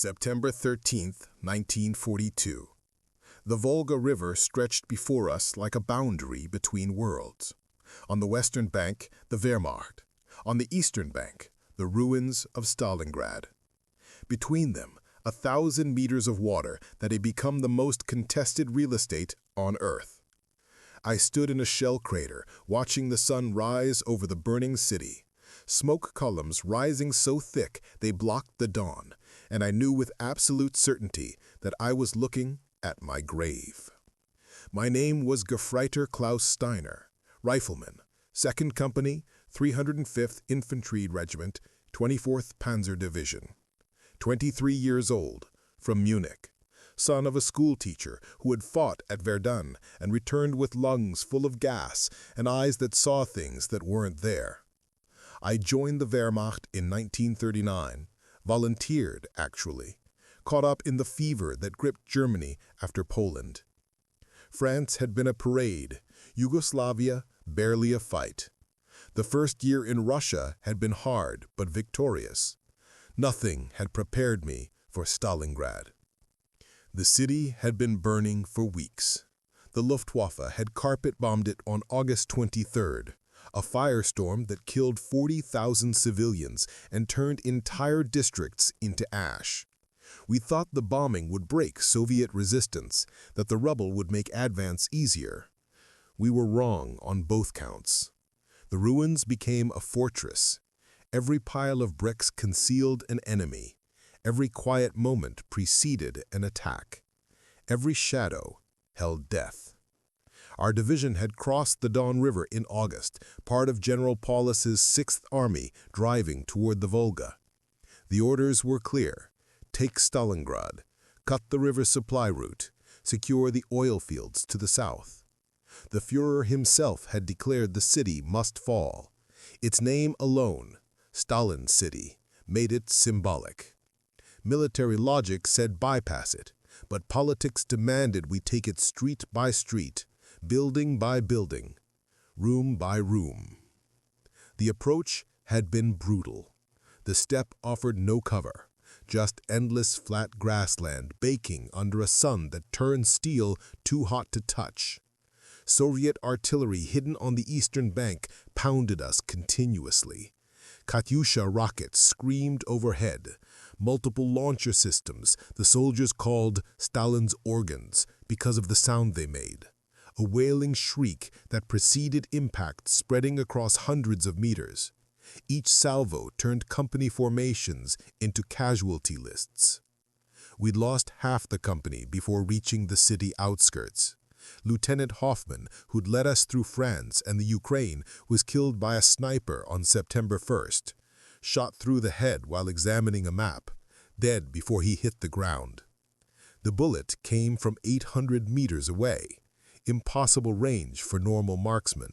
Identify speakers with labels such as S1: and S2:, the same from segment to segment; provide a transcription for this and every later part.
S1: September 13th, 1942. The Volga River stretched before us like a boundary between worlds. On the western bank, the Wehrmacht. On the eastern bank, the ruins of Stalingrad. Between them, 1,000 meters of water that had become the most contested real estate on Earth. I stood in a shell crater, watching the sun rise over the burning city. Smoke columns rising so thick they blocked the dawn, and I knew with absolute certainty that I was looking at my grave. My name was Gefreiter Klaus Steiner, rifleman, 2nd Company, 305th Infantry Regiment, 24th Panzer Division. 23 years old, from Munich, son of a schoolteacher who had fought at Verdun and returned with lungs full of gas and eyes that saw things that weren't there. I joined the Wehrmacht in 1939, volunteered actually, caught up in the fever that gripped Germany after Poland. France had been a parade, Yugoslavia barely a fight. The first year in Russia had been hard but victorious. Nothing had prepared me for Stalingrad. The city had been burning for weeks. The Luftwaffe had carpet-bombed it on August 23rd, a firestorm that killed 40,000 civilians and turned entire districts into ash. We thought the bombing would break Soviet resistance, that the rubble would make advance easier. We were wrong on both counts. The ruins became a fortress. Every pile of bricks concealed an enemy. Every quiet moment preceded an attack. Every shadow held death. Our division had crossed the Don River in August, part of General Paulus's 6th Army driving toward the Volga. The orders were clear. Take Stalingrad, cut the river supply route, secure the oil fields to the south. The Führer himself had declared the city must fall. Its name alone, Stalin City, made it symbolic. Military logic said bypass it, but politics demanded we take it street by street, building by building, room by room. The approach had been brutal. The steppe offered no cover, just endless flat grassland baking under a sun that turned steel too hot to touch. Soviet artillery hidden on the eastern bank pounded us continuously. Katyusha rockets screamed overhead. Multiple launcher systems the soldiers called Stalin's organs because of the sound they made. A wailing shriek that preceded impact spreading across hundreds of meters. Each salvo turned company formations into casualty lists. We'd lost half the company before reaching the city outskirts. Lieutenant Hoffman, who'd led us through France and the Ukraine, was killed by a sniper on September 1st, shot through the head while examining a map, dead before he hit the ground. The bullet came from 800 meters away, impossible range for normal marksmen.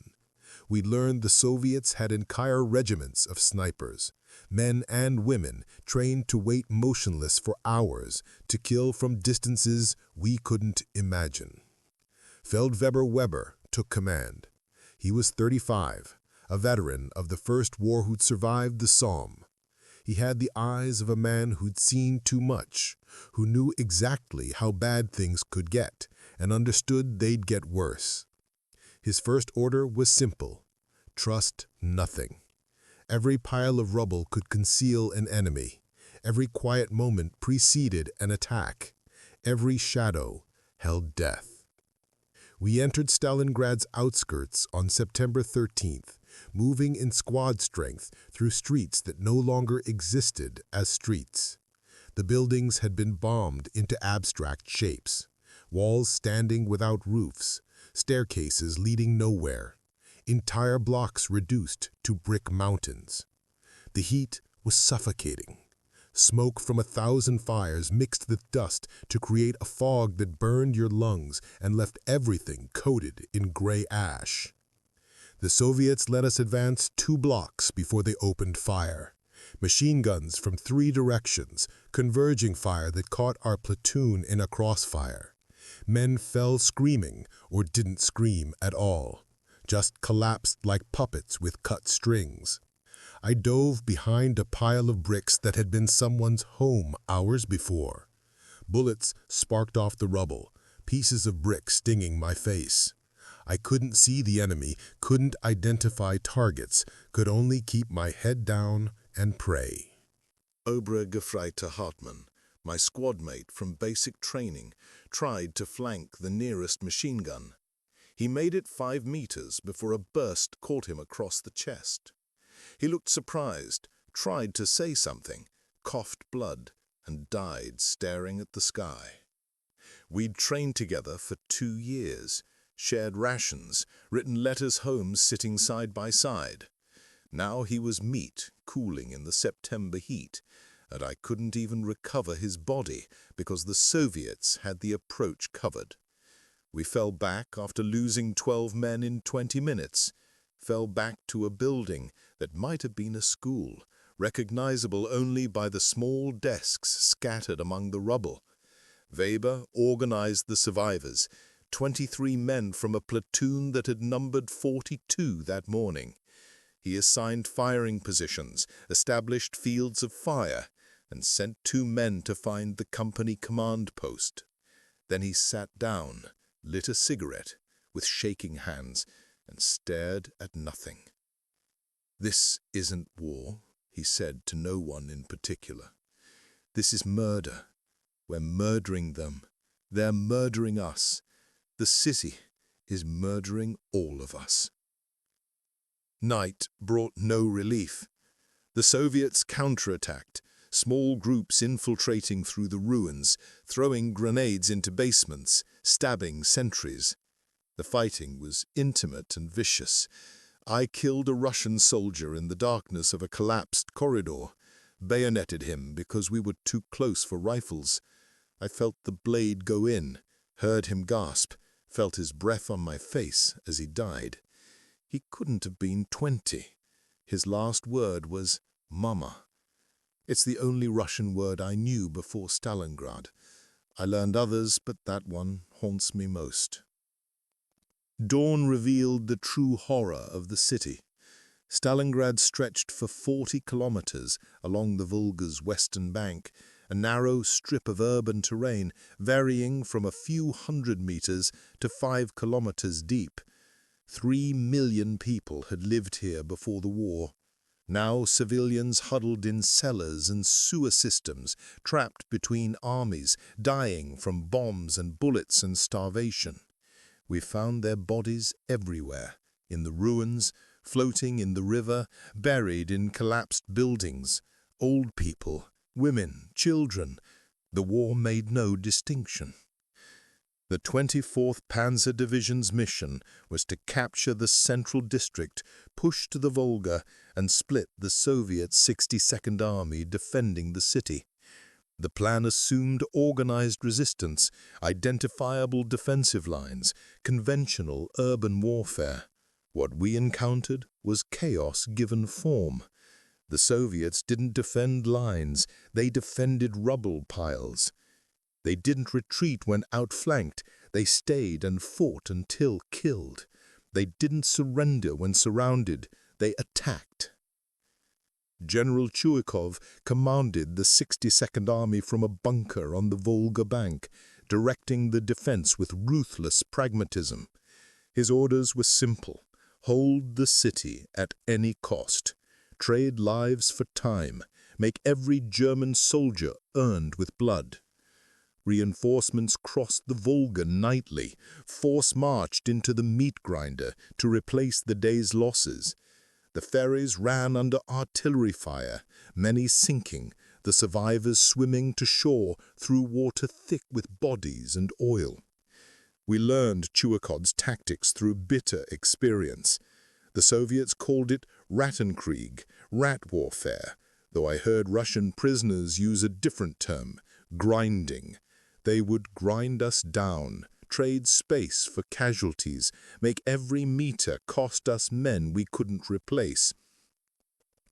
S1: We learned the Soviets had entire regiments of snipers, men and women trained to wait motionless for hours to kill from distances we couldn't imagine. Feldwebel Weber took command. He was 35, a veteran of the First War who'd survived the Somme. He had the eyes of a man who'd seen too much, who knew exactly how bad things could get and understood they'd get worse. His first order was simple: trust nothing. Every pile of rubble could conceal an enemy. Every quiet moment preceded an attack. Every shadow held death. We entered Stalingrad's outskirts on September 13th, moving in squad strength through streets that no longer existed as streets. The buildings had been bombed into abstract shapes, walls standing without roofs, staircases leading nowhere, entire blocks reduced to brick mountains. The heat was suffocating. Smoke from 1,000 fires mixed with dust to create a fog that burned your lungs and left everything coated in gray ash. The Soviets let us advance 2 blocks before they opened fire. Machine guns from 3 directions, converging fire that caught our platoon in a crossfire. Men fell screaming or didn't scream at all, just collapsed like puppets with cut strings. I dove behind a pile of bricks that had been someone's home hours before. Bullets sparked off the rubble, pieces of brick stinging my face. I couldn't see the enemy, couldn't identify targets, could only keep my head down and pray.
S2: Obergefreiter Hartmann, my squad mate from basic training, tried to flank the nearest machine gun. He made it 5 meters before a burst caught him across the chest. He looked surprised, tried to say something, coughed blood, and died staring at the sky. We'd trained together for 2 years, shared rations, written letters home sitting side by side. Now he was meat cooling in the September heat, and I couldn't even recover his body because the Soviets had the approach covered. We fell back after losing 12 men in 20 minutes, fell back to a building that might have been a school, recognizable only by the small desks scattered among the rubble. Weber organized the survivors, 23 men from a platoon that had numbered 42 that morning. He assigned firing positions, established fields of fire, and sent 2 men to find the company command post. Then he sat down, lit a cigarette, with shaking hands, and stared at nothing. "This isn't war," he said to no one in particular. "This is murder. We're murdering them. They're murdering us. The city is murdering all of us." Night brought no relief. The Soviets counterattacked, small groups infiltrating through the ruins, throwing grenades into basements, stabbing sentries. The fighting was intimate and vicious. I killed a Russian soldier in the darkness of a collapsed corridor, bayoneted him because we were too close for rifles. I felt the blade go in, heard him gasp, felt his breath on my face as he died. He couldn't have been 20. His last word was "Mama." It's the only Russian word I knew before Stalingrad. I learned others, but that one haunts me most. Dawn revealed the true horror of the city. Stalingrad stretched for 40 kilometers along the Volga's western bank, a narrow strip of urban terrain varying from a few hundred meters to 5 kilometers deep. 3 million people had lived here before the war. Now civilians huddled in cellars and sewer systems, trapped between armies, dying from bombs and bullets and starvation. We found their bodies everywhere, in the ruins, floating in the river, buried in collapsed buildings. Old people, women, children. The war made no distinction. The 24th Panzer Division's mission was to capture the central district, push to the Volga, and split the Soviet 62nd Army defending the city. The plan assumed organized resistance, identifiable defensive lines, conventional urban warfare. What we encountered was chaos given form. The Soviets didn't defend lines, they defended rubble piles. They didn't retreat when outflanked, they stayed and fought until killed. They didn't surrender when surrounded, they attacked. General Chuikov commanded the 62nd Army from a bunker on the Volga bank, directing the defense with ruthless pragmatism. His orders were simple: hold the city at any cost, trade lives for time, make every German soldier earned with blood. Reinforcements crossed the Volga nightly, force marched into the meat grinder to replace the day's losses. The ferries ran under artillery fire, many sinking, the survivors swimming to shore through water thick with bodies and oil. We learned Chuikov's tactics through bitter experience. The Soviets called it Rattenkrieg, rat warfare, though I heard Russian prisoners use a different term, grinding. They would grind us down, trade space for casualties, make every meter cost us men we couldn't replace.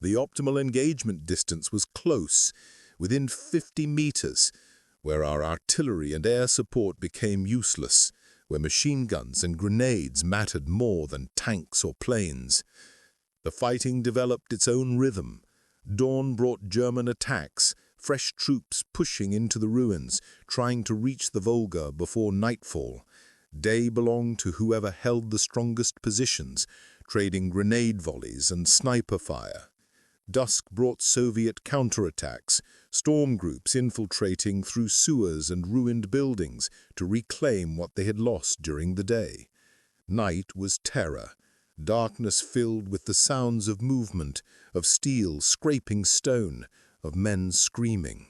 S2: The optimal engagement distance was close, within 50 meters, where our artillery and air support became useless, where machine guns and grenades mattered more than tanks or planes. The fighting developed its own rhythm. Dawn brought German attacks, fresh troops pushing into the ruins, trying to reach the Volga before nightfall. Day belonged to whoever held the strongest positions, trading grenade volleys and sniper fire. Dusk brought Soviet counterattacks, storm groups infiltrating through sewers and ruined buildings to reclaim what they had lost during the day. Night was terror, darkness filled with the sounds of movement, of steel scraping stone, of men screaming.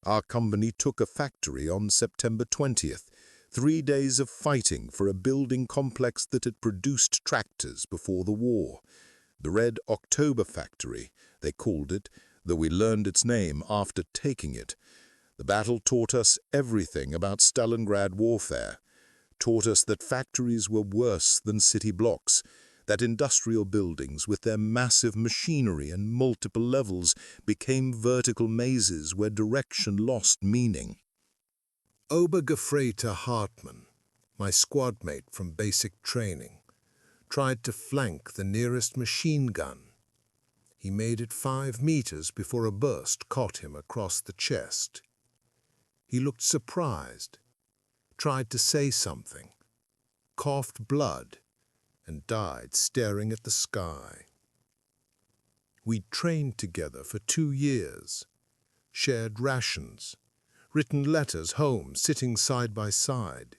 S2: Our company took a factory on September 20th, 3 days of fighting for a building complex that had produced tractors before the war. The Red October Factory, they called it, though we learned its name after taking it. The battle taught us everything about Stalingrad warfare, taught us that factories were worse than city blocks, that industrial buildings with their massive machinery and multiple levels became vertical mazes where direction lost meaning.
S1: Obergefreiter Hartmann, my squad mate from basic training, tried to flank the nearest machine gun. He made it 5 meters before a burst caught him across the chest. He looked surprised, tried to say something, coughed blood, and died staring at the sky. We'd trained together for 2 years, shared rations, written letters home, sitting side by side.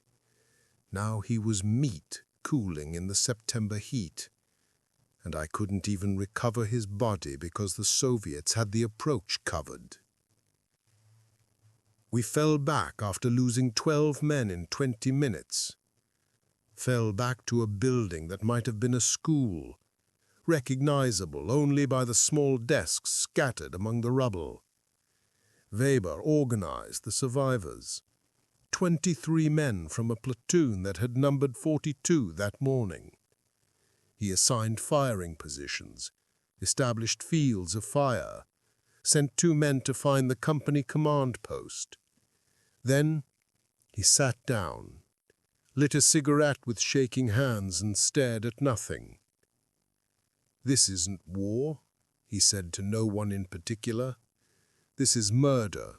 S1: Now he was meat cooling in the September heat, and I couldn't even recover his body because the Soviets had the approach covered. We fell back after losing 12 men in 20 minutes. Fell back to a building that might have been a school, recognizable only by the small desks scattered among the rubble. Weber organized the survivors. 23 men from a platoon that had numbered 42 that morning. He assigned firing positions, established fields of fire, sent 2 men to find the company command post. Then he sat down, lit a cigarette with shaking hands and stared at nothing. "This isn't war," he said to no one in particular. "This is murder.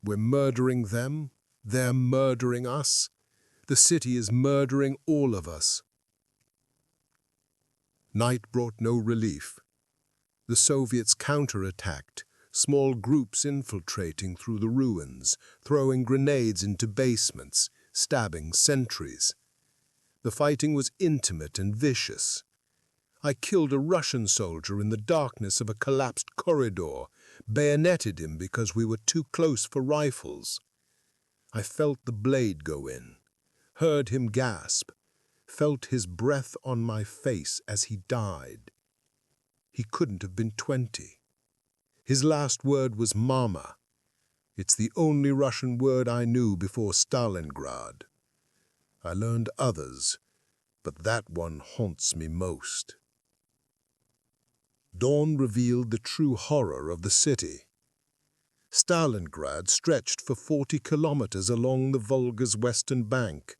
S1: We're murdering them. They're murdering us. The city is murdering all of us." Night brought no relief. The Soviets counterattacked, small groups infiltrating through the ruins, throwing grenades into basements, stabbing sentries. The fighting was intimate and vicious. I killed a Russian soldier in the darkness of a collapsed corridor, bayoneted him because we were too close for rifles. I felt the blade go in, heard him gasp, felt his breath on my face as he died. He couldn't have been 20. His last word was "Mama." It's the only Russian word I knew before Stalingrad. I learned others, but that one haunts me most. Dawn revealed the true horror of the city. Stalingrad stretched for 40 kilometers along the Volga's western bank,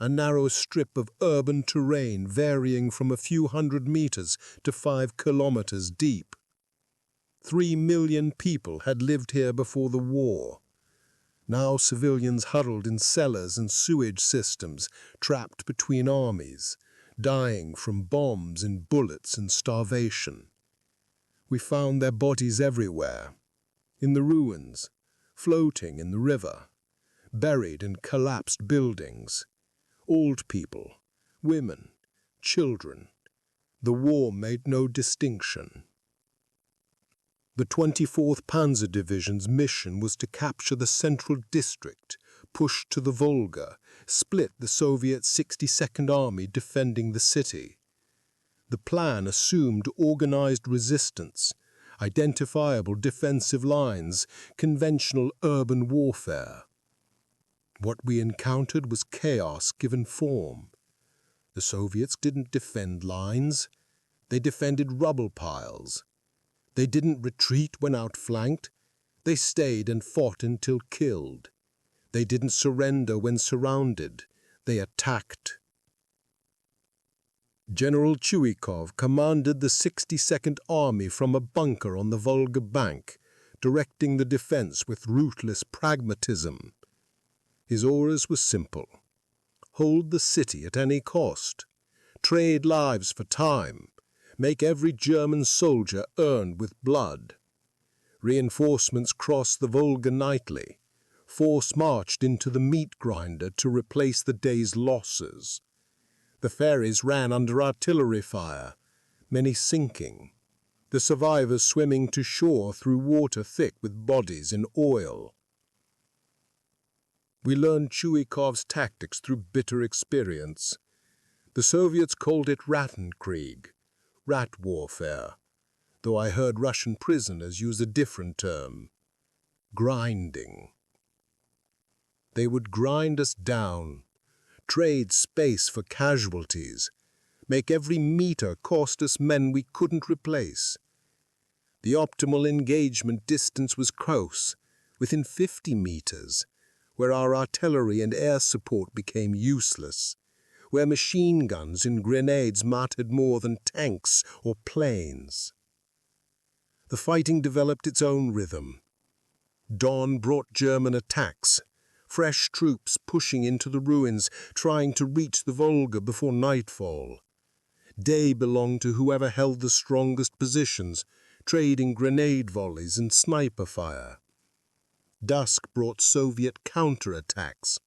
S1: a narrow strip of urban terrain varying from a few hundred meters to 5 kilometers deep. 3 million people had lived here before the war. Now civilians huddled in cellars and sewage systems, trapped between armies, dying from bombs and bullets and starvation. We found their bodies everywhere, in the ruins, floating in the river, buried in collapsed buildings. Old people, women, children. The war made no distinction. The 24th Panzer Division's mission was to capture the central district, push to the Volga, split the Soviet 62nd Army defending the city. The plan assumed organized resistance, identifiable defensive lines, conventional urban warfare. What we encountered was chaos given form. The Soviets didn't defend lines. They defended rubble piles. They didn't retreat when outflanked. They stayed and fought until killed. They didn't surrender when surrounded. They attacked.
S3: General Chuikov commanded the 62nd Army from a bunker on the Volga bank, directing the defense with ruthless pragmatism. His orders were simple: hold the city at any cost, trade lives for time, make every German soldier earn with blood. Reinforcements crossed the Volga nightly. Force marched into the meat grinder to replace the day's losses. The ferries ran under artillery fire, many sinking, the survivors swimming to shore through water thick with bodies in oil. We learned Chuikov's tactics through bitter experience. The Soviets called it Rattenkrieg, rat warfare, though I heard Russian prisoners use a different term: grinding. They would grind us down, trade space for casualties, make every meter cost us men we couldn't replace. The optimal engagement distance was close, within 50 meters, where our artillery and air support became useless, where machine guns and grenades mattered more than tanks or planes. The fighting developed its own rhythm. Dawn brought German attacks, fresh troops pushing into the ruins, trying to reach the Volga before nightfall. Day belonged to whoever held the strongest positions, trading grenade volleys and sniper fire. Dusk brought Soviet counterattacks,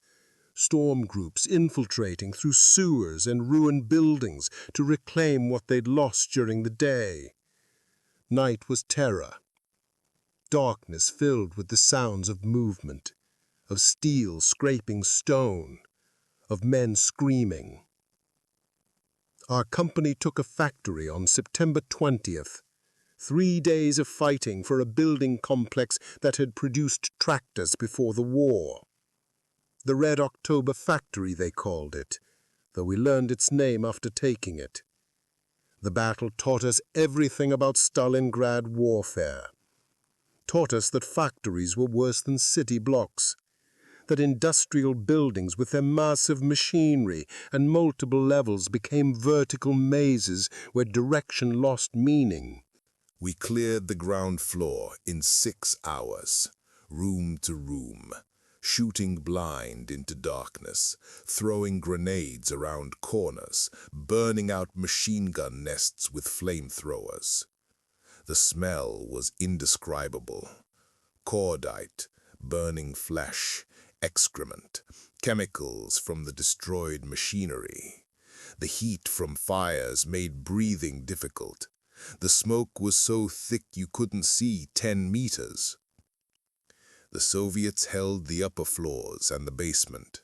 S3: storm groups infiltrating through sewers and ruined buildings to reclaim what they'd lost during the day. Night was terror. Darkness filled with the sounds of movement, of steel scraping stone, of men screaming. Our company took a factory on September 20th. 3 days of fighting for a building complex that had produced tractors before the war. The Red October Factory, they called it, though we learned its name after taking it. The battle taught us everything about Stalingrad warfare. Taught us that factories were worse than city blocks, that industrial buildings with their massive machinery and multiple levels became vertical mazes where direction lost meaning.
S2: We cleared the ground floor in 6 hours, room to room, shooting blind into darkness, throwing grenades around corners, burning out machine gun nests with flamethrowers. The smell was indescribable. Cordite, burning flesh, excrement, chemicals from the destroyed machinery. The heat from fires made breathing difficult. The smoke was so thick you couldn't see 10 meters. The Soviets held the upper floors and the basement.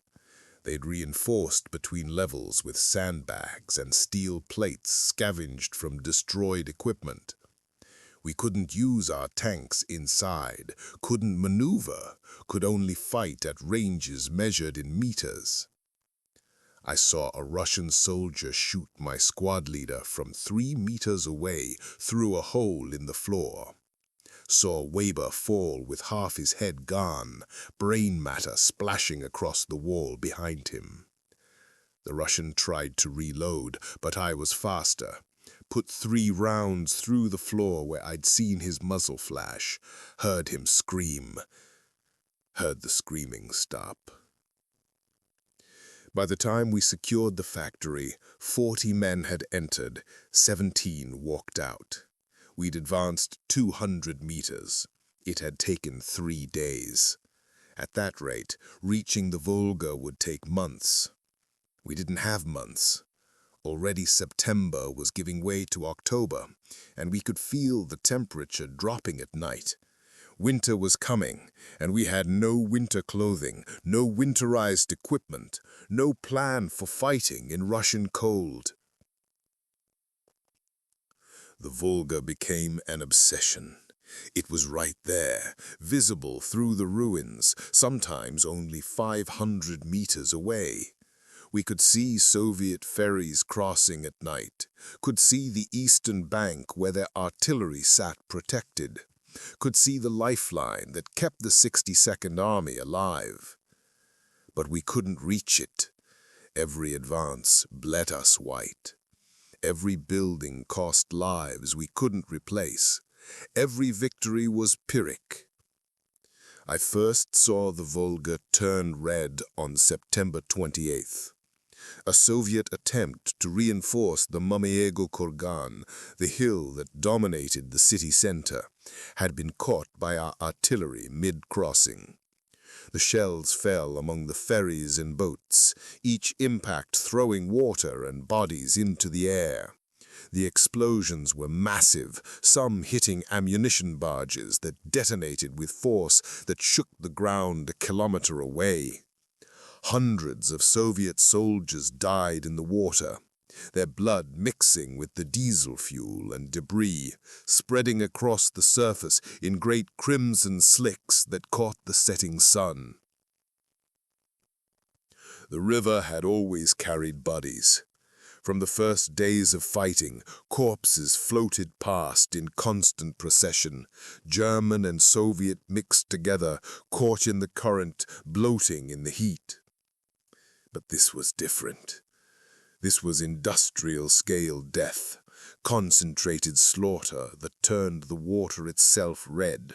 S2: They'd reinforced between levels with sandbags and steel plates scavenged from destroyed equipment. We couldn't use our tanks inside, couldn't maneuver, could only fight at ranges measured in meters. I saw a Russian soldier shoot my squad leader from 3 meters away through a hole in the floor. Saw Weber fall with half his head gone, brain matter splashing across the wall behind him. The Russian tried to reload, but I was faster. Put 3 rounds through the floor where I'd seen his muzzle flash, heard him scream, heard the screaming stop. By the time we secured the factory, 40 men had entered, 17 walked out. We'd advanced 200 meters. It had taken 3 days. At that rate, reaching the Volga would take months. We didn't have months. Already September was giving way to October, and we could feel the temperature dropping at night. Winter was coming, and we had no winter clothing, no winterized equipment, no plan for fighting in Russian cold. The Volga became an obsession. It was right there, visible through the ruins, sometimes only 500 meters away. We could see Soviet ferries crossing at night, could see the eastern bank where their artillery sat protected, could see the lifeline that kept the 62nd Army alive. But we couldn't reach it. Every advance bled us white. Every building cost lives we couldn't replace. Every victory was Pyrrhic. I first saw the Volga turn red on September 28th. A Soviet attempt to reinforce the Mamaego Kurgan, the hill that dominated the city center, had been caught by our artillery mid-crossing. The shells fell among the ferries and boats, each impact throwing water and bodies into the air. The explosions were massive, some hitting ammunition barges that detonated with force that shook the ground a kilometer away. Hundreds of Soviet soldiers died in the water, their blood mixing with the diesel fuel and debris, spreading across the surface in great crimson slicks that caught the setting sun. The river had always carried bodies. From the first days of fighting, corpses floated past in constant procession, German and Soviet mixed together, caught in the current, bloating in the heat. But this was different. This was industrial-scale death, concentrated slaughter that turned the water itself red.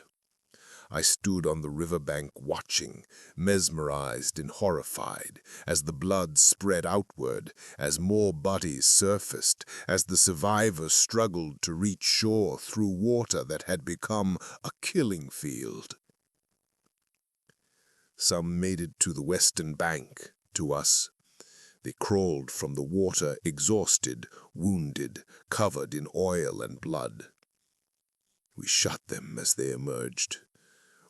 S2: I stood on the riverbank watching, mesmerized and horrified, as the blood spread outward, as more bodies surfaced, as the survivors struggled to reach shore through water that had become a killing field. Some made it to the western bank, to us. They crawled from the water exhausted, wounded, covered in oil and blood. We shot them as they emerged.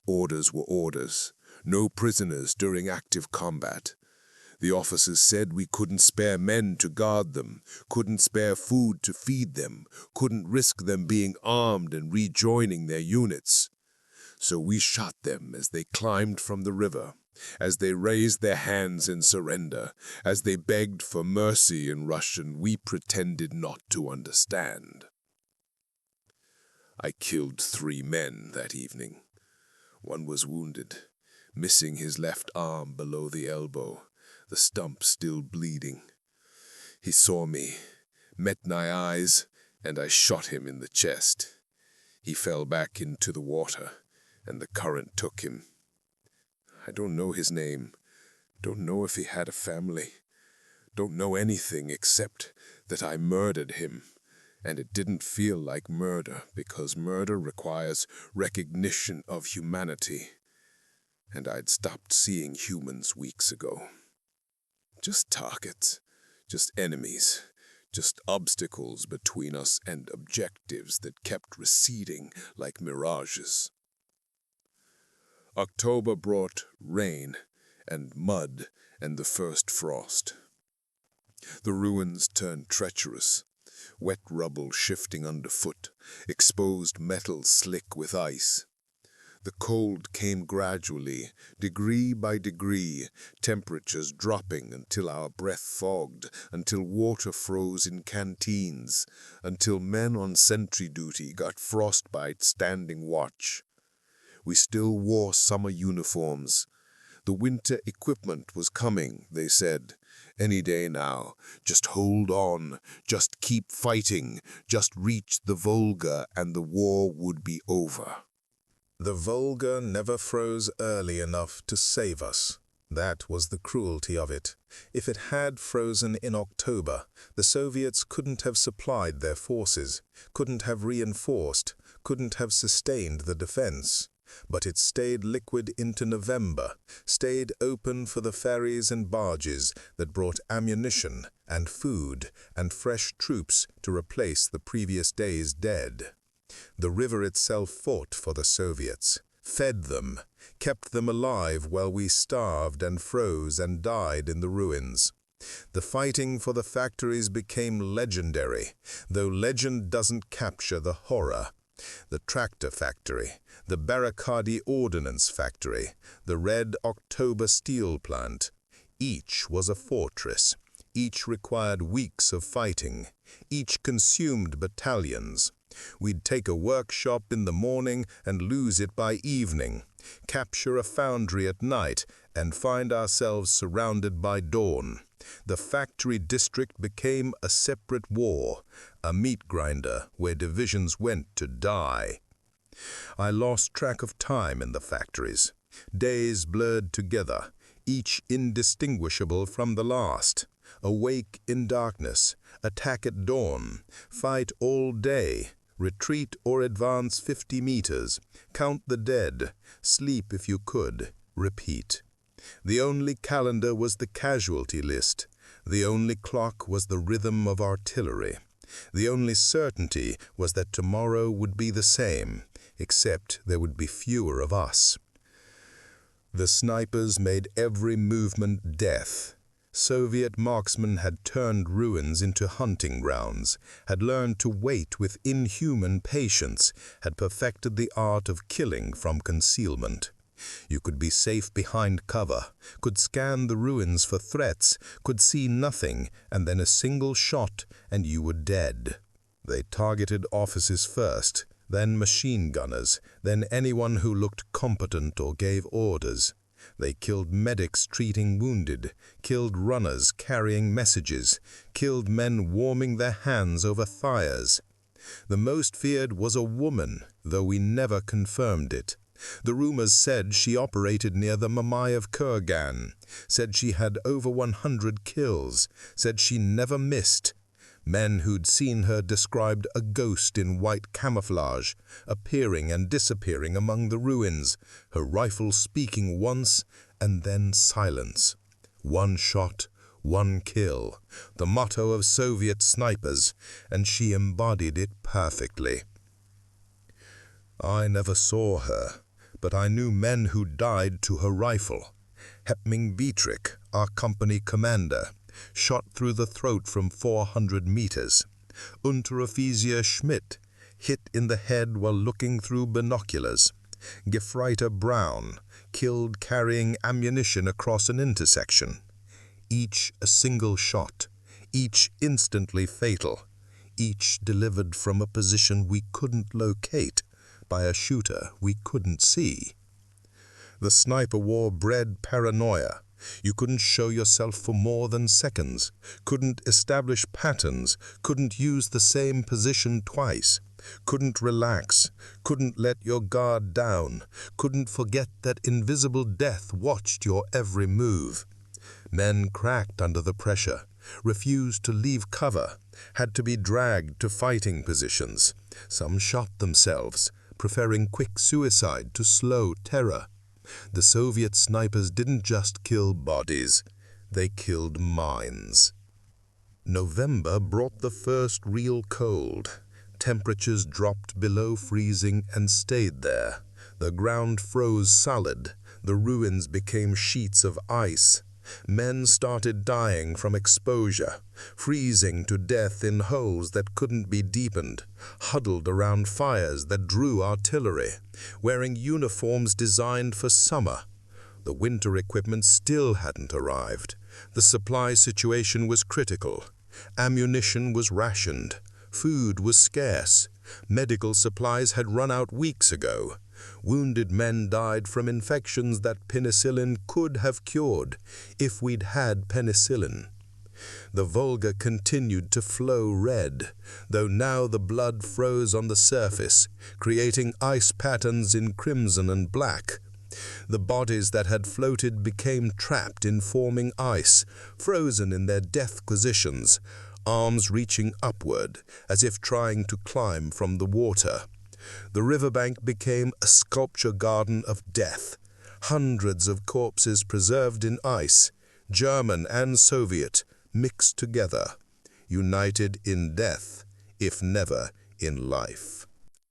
S2: Orders were orders. No prisoners during active combat. The officers said we couldn't spare men to guard them, couldn't spare food to feed them, couldn't risk them being armed and rejoining their units. So we shot them as they climbed from the river, as they raised their hands in surrender, as they begged for mercy in Russian we pretended not to understand. I killed 3 men that evening. One was wounded, missing his left arm below the elbow, the stump still bleeding. He saw me, met my eyes, and I shot him in the chest. He fell back into the water, and the current took him. I don't know his name, don't know if he had a family, don't know anything except that I murdered him. And it didn't feel like murder, because murder requires recognition of humanity. And I'd stopped seeing humans weeks ago. Just targets, just enemies, just obstacles between us and objectives that kept receding like mirages. October brought rain and mud and the first frost. The ruins turned treacherous. Wet rubble shifting underfoot, exposed metal slick with ice. The cold came gradually, degree by degree, temperatures dropping until our breath fogged, until water froze in canteens, until men on sentry duty got frostbite standing watch. We still wore summer uniforms. The winter equipment was coming, they said. Any day now. Just hold on. Just keep fighting. Just reach the Volga and the war would be over.
S1: The Volga never froze early enough to save us. That was the cruelty of it. If it had frozen in October, the Soviets couldn't have supplied their forces, couldn't have reinforced, couldn't have sustained the defense. But it stayed liquid into November, stayed open for the ferries and barges that brought ammunition and food and fresh troops to replace the previous day's dead. The river itself fought for the Soviets, fed them, kept them alive while we starved and froze and died in the ruins. The fighting for the factories became legendary, though legend doesn't capture the horror. The tractor factory, the Barakadi ordnance factory, the Red October steel plant. Each was a fortress. Each required weeks of fighting. Each consumed battalions. We'd take a workshop in the morning and lose it by evening, capture a foundry at night and find ourselves surrounded by dawn. The factory district became a separate war, a meat grinder where divisions went to die. I lost track of time in the factories. Days blurred together, each indistinguishable from the last. Awake in darkness, attack at dawn, fight all day, retreat or advance 50 meters, count the dead, sleep if you could, repeat. The only calendar was the casualty list. The only clock was the rhythm of artillery. The only certainty was that tomorrow would be the same, except there would be fewer of us. The snipers made every movement death. Soviet marksmen had turned ruins into hunting grounds, had learned to wait with inhuman patience, had perfected the art of killing from concealment. You could be safe behind cover, could scan the ruins for threats, could see nothing, and then a single shot and you were dead. They targeted officers first, then machine gunners, then anyone who looked competent or gave orders. They killed medics treating wounded, killed runners carrying messages, killed men warming their hands over fires. The most feared was a woman, though we never confirmed it. The rumors said she operated near the Mamayev Kurgan, said she had over 100 kills, said she never missed. Men who'd seen her described a ghost in white camouflage, appearing and disappearing among the ruins, her rifle speaking once and then silence. One shot, one kill, the motto of Soviet snipers, and she embodied it perfectly. I never saw her, but I knew men who died to her rifle. Hepming Dietrich, our company commander, shot through the throat from 400 meters. Unteroffizier Schmidt, hit in the head while looking through binoculars. Gefreiter Brown, killed carrying ammunition across an intersection. Each a single shot, each instantly fatal, each delivered from a position we couldn't locate, by a shooter we couldn't see. The sniper war bred paranoia. You couldn't show yourself for more than seconds, couldn't establish patterns, couldn't use the same position twice, couldn't relax, couldn't let your guard down, couldn't forget that invisible death watched your every move. Men cracked under the pressure, refused to leave cover, had to be dragged to fighting positions. Some shot themselves, preferring quick suicide to slow terror. The Soviet snipers didn't just kill bodies, they killed minds. November brought the first real cold. Temperatures dropped below freezing and stayed there. The ground froze solid. The ruins became sheets of ice. Men started dying from exposure, freezing to death in holes that couldn't be deepened, huddled around fires that drew artillery, wearing uniforms designed for summer. The winter equipment still hadn't arrived. The supply situation was critical. Ammunition was rationed. Food was scarce. Medical supplies had run out weeks ago. Wounded men died from infections that penicillin could have cured, if we'd had penicillin. The Volga continued to flow red, though now the blood froze on the surface, creating ice patterns in crimson and black. The bodies that had floated became trapped in forming ice, frozen in their death positions, arms reaching upward, as if trying to climb from the water. The riverbank became a sculpture garden of death. Hundreds of corpses preserved in ice, German and Soviet, mixed together, united in death, if never in life.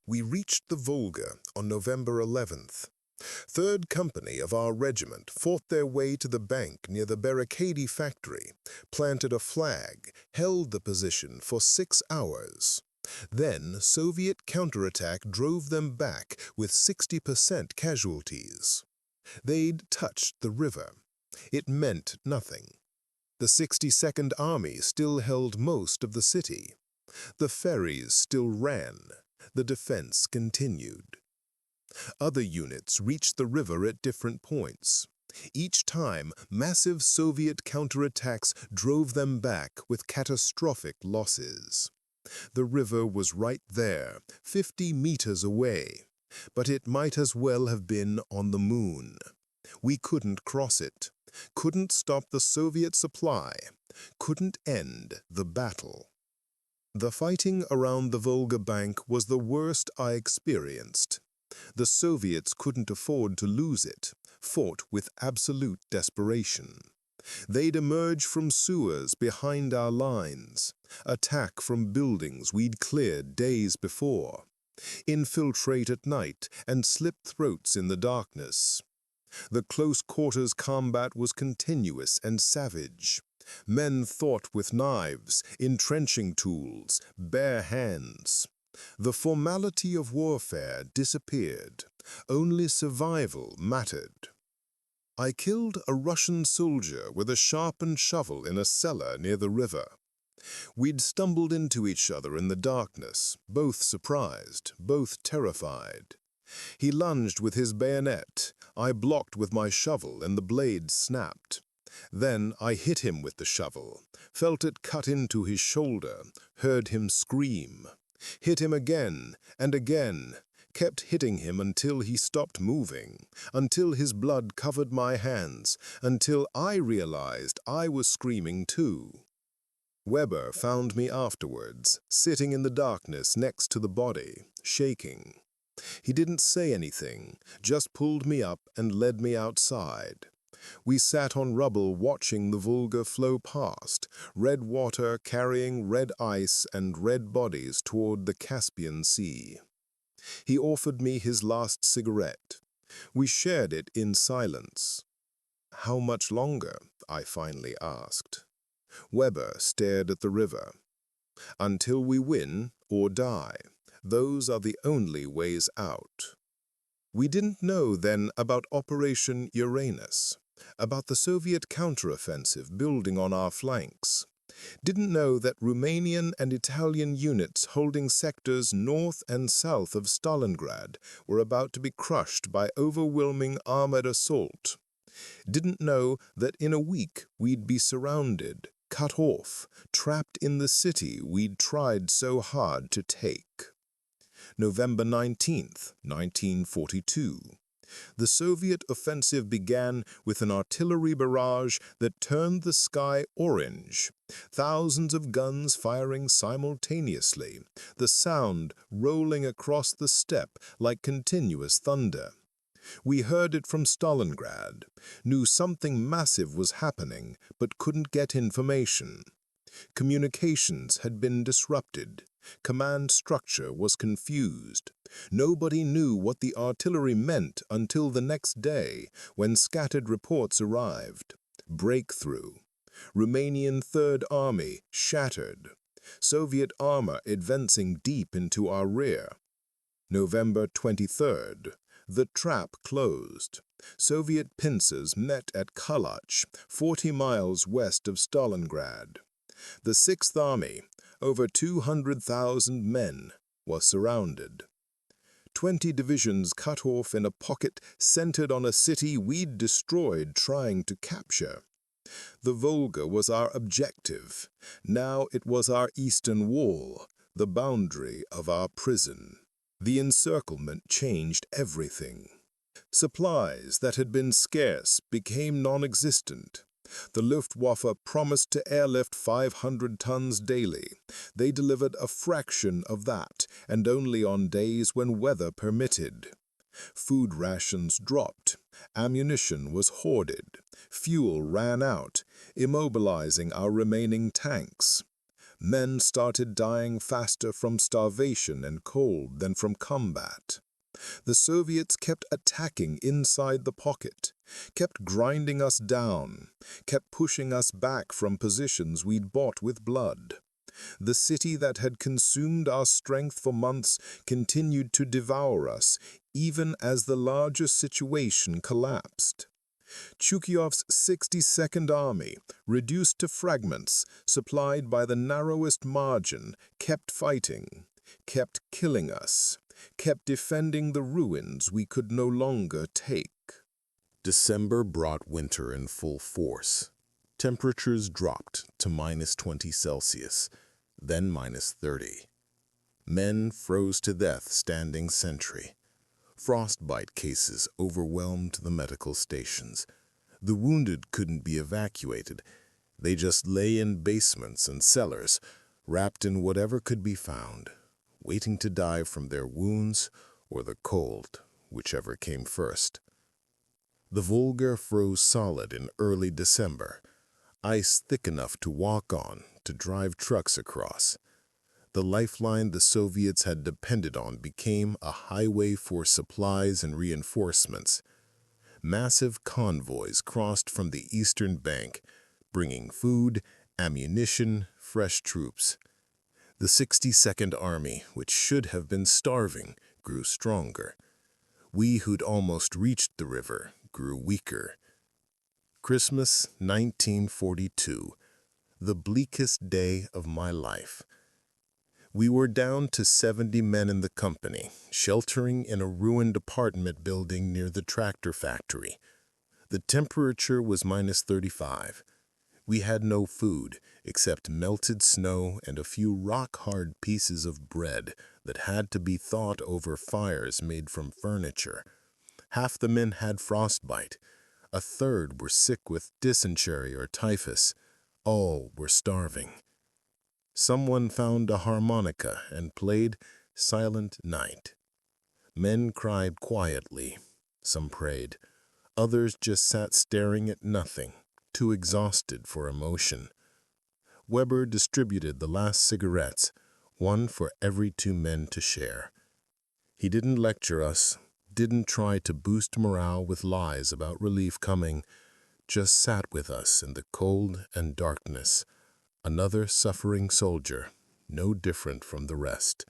S2: We reached the Volga on November 11th. 3rd Company of our regiment fought their way to the bank near the Barricade factory, planted a flag, held the position for 6 hours. Then Soviet counterattack drove them back with 60% casualties. They'd touched the river. It meant nothing. The 62nd Army still held most of the city. The ferries still ran.
S1: The defense continued. Other units reached the river at different points. Each time, massive Soviet counterattacks drove them back with catastrophic losses. The river was right there, 50 meters away, but it might as well have been on the moon. We couldn't cross it, couldn't stop the Soviet supply, couldn't end the battle. The fighting around the Volga bank was the worst I experienced. The Soviets couldn't afford to lose it, fought with absolute desperation. They'd emerge from sewers behind our lines, attack from buildings we'd cleared days before, infiltrate at night and slip throats in the darkness. The close-quarters combat was continuous and savage. Men fought with knives, entrenching tools, bare hands. The formality of warfare disappeared. Only survival mattered. I killed a Russian soldier with a sharpened shovel in a cellar near the river. We'd stumbled into each other in the darkness, both surprised, both terrified. He lunged with his bayonet. I blocked with my shovel and the blade snapped. Then I hit him with the shovel, felt it cut into his shoulder, heard him scream. Hit him again and again, kept hitting him until he stopped moving, until his blood covered my hands, until I realized I was screaming too. Weber found me afterwards, sitting in the darkness next to the body, shaking. He didn't say anything, just pulled me up and led me outside. We sat on rubble watching the Volga flow past, red water carrying red ice and red bodies toward the Caspian Sea. He offered me his last cigarette. We shared it in silence. "How much longer?" I finally asked. Weber stared at the river. "Until we win or die. Those are the only ways out." We didn't know then about Operation Uranus, about the Soviet counteroffensive building on our flanks. Didn't know that Romanian and Italian units holding sectors north and south of Stalingrad were about to be crushed by overwhelming armored assault. Didn't know that in a week we'd be surrounded, cut off, trapped in the city we'd tried so hard to take. November 19th, 1942. The Soviet offensive began with an artillery barrage that turned the sky orange. Thousands of guns firing simultaneously, the sound rolling across the steppe like continuous thunder. We heard it from Stalingrad, knew something massive was happening, but couldn't get information. Communications had been disrupted. Command structure was confused. Nobody knew what the artillery meant until the next day, when scattered reports arrived. Breakthrough. Romanian Third Army shattered. Soviet armor advancing deep into our rear. November 23rd. The trap closed. Soviet pincers met at Kalach, 40 miles west of Stalingrad. The Sixth Army, over 200,000 men, was surrounded. 20 divisions cut off in a pocket centered on a city we'd destroyed trying to capture. The Volga was our objective. Now it was our eastern wall, the boundary of our prison. The encirclement changed everything. Supplies that had been scarce became non-existent. The Luftwaffe promised to airlift 500 tons daily. They delivered a fraction of that, and only on days when weather permitted. Food rations dropped. Ammunition was hoarded. Fuel ran out, immobilizing our remaining tanks. Men started dying faster from starvation and cold than from combat. The Soviets kept attacking inside the pocket, kept grinding us down, kept pushing us back from positions we'd bought with blood. The city that had consumed our strength for months continued to devour us, even as the larger situation collapsed. Chukyov's 62nd Army, reduced to fragments, supplied by the narrowest margin, kept fighting.
S3: kept killing us, kept defending the ruins we could no longer take.
S1: December brought winter in full force. Temperatures dropped to -20°C, then -30. Men froze to death standing sentry. Frostbite cases overwhelmed the medical stations. The wounded couldn't be evacuated. They just lay in basements and cellars, wrapped in whatever could be found, waiting to die from their wounds or the cold, whichever came first. The Volga froze solid in early December, ice thick enough to walk on, to drive trucks across. The lifeline the Soviets had depended on became a highway for supplies and reinforcements. Massive convoys crossed from the eastern bank, bringing food, ammunition, fresh troops. The 62nd Army, which should have been starving, grew stronger. We who'd almost reached the river grew weaker. Christmas 1942, the bleakest day of my life. We were down to 70 men in the company, sheltering in a ruined apartment building near the tractor factory. The temperature was -35. We had no food, except melted snow and a few rock-hard pieces of bread that had to be thawed over fires made from furniture. Half the men had frostbite. A third were sick with dysentery or typhus. All were starving. Someone found a harmonica and played Silent Night. Men cried quietly. Some prayed. Others just sat staring at nothing, too exhausted for emotion. Weber distributed the last cigarettes, one for every 2 men to share. He didn't lecture us, didn't try to boost morale with lies about relief coming, just sat with us in the cold and darkness, another suffering soldier, no different from the rest.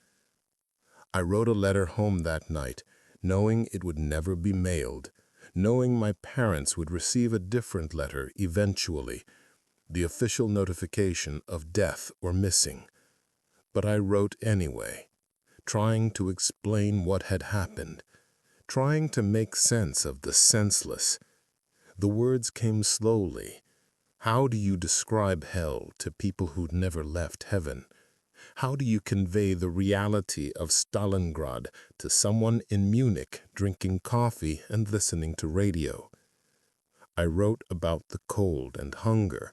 S1: I wrote a letter home that night, knowing it would never be mailed, knowing my parents would receive a different letter eventually, the official notification of death or missing. But I wrote anyway, trying to explain what had happened, trying to make sense of the senseless. The words came slowly. How do you describe hell to people who'd never left heaven? How do you convey the reality of Stalingrad to someone in Munich drinking coffee and listening to radio? I wrote about the cold and hunger,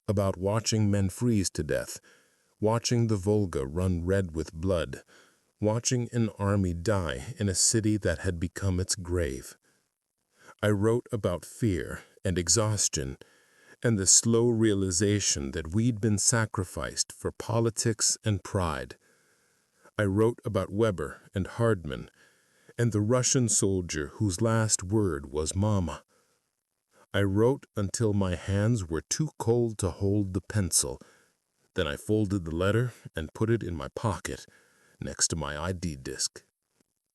S1: about watching men freeze to death, watching the Volga run red with blood, watching an army die in a city that had become its grave. I wrote about fear and exhaustion and the slow realization that we'd been sacrificed for politics and pride. I wrote about Weber and Hardman and the Russian soldier whose last word was Mama. I wrote until my hands were too cold to hold the pencil. Then I folded the letter and put it in my pocket next to my ID disc.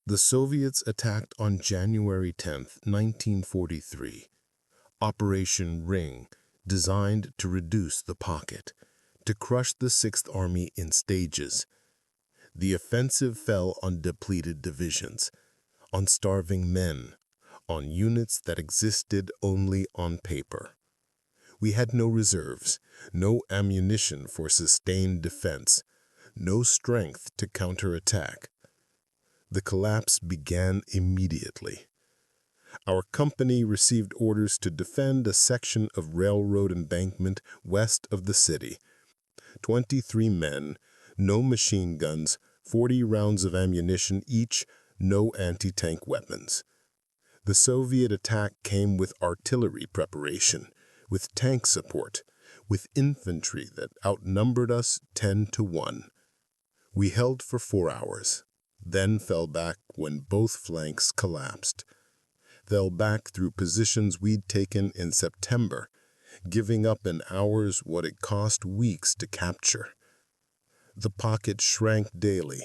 S1: The Soviets attacked on January 10th, 1943. Operation Ring, designed to reduce the pocket, to crush the 6th Army in stages. The offensive fell on depleted divisions, on starving men, on units that existed only on paper. We had no reserves, no ammunition for sustained defense, no strength to counterattack. The collapse began immediately. Our company received orders to defend a section of railroad embankment west of the city. 23 men, no machine guns, 40 rounds of ammunition each, no anti-tank weapons. The Soviet attack came with artillery preparation, with tank support, with infantry that outnumbered us 10-1. We held for 4 hours, then fell back when both flanks collapsed. Fell back through positions we'd taken in September, giving up in hours what it cost weeks to capture. The pocket shrank daily,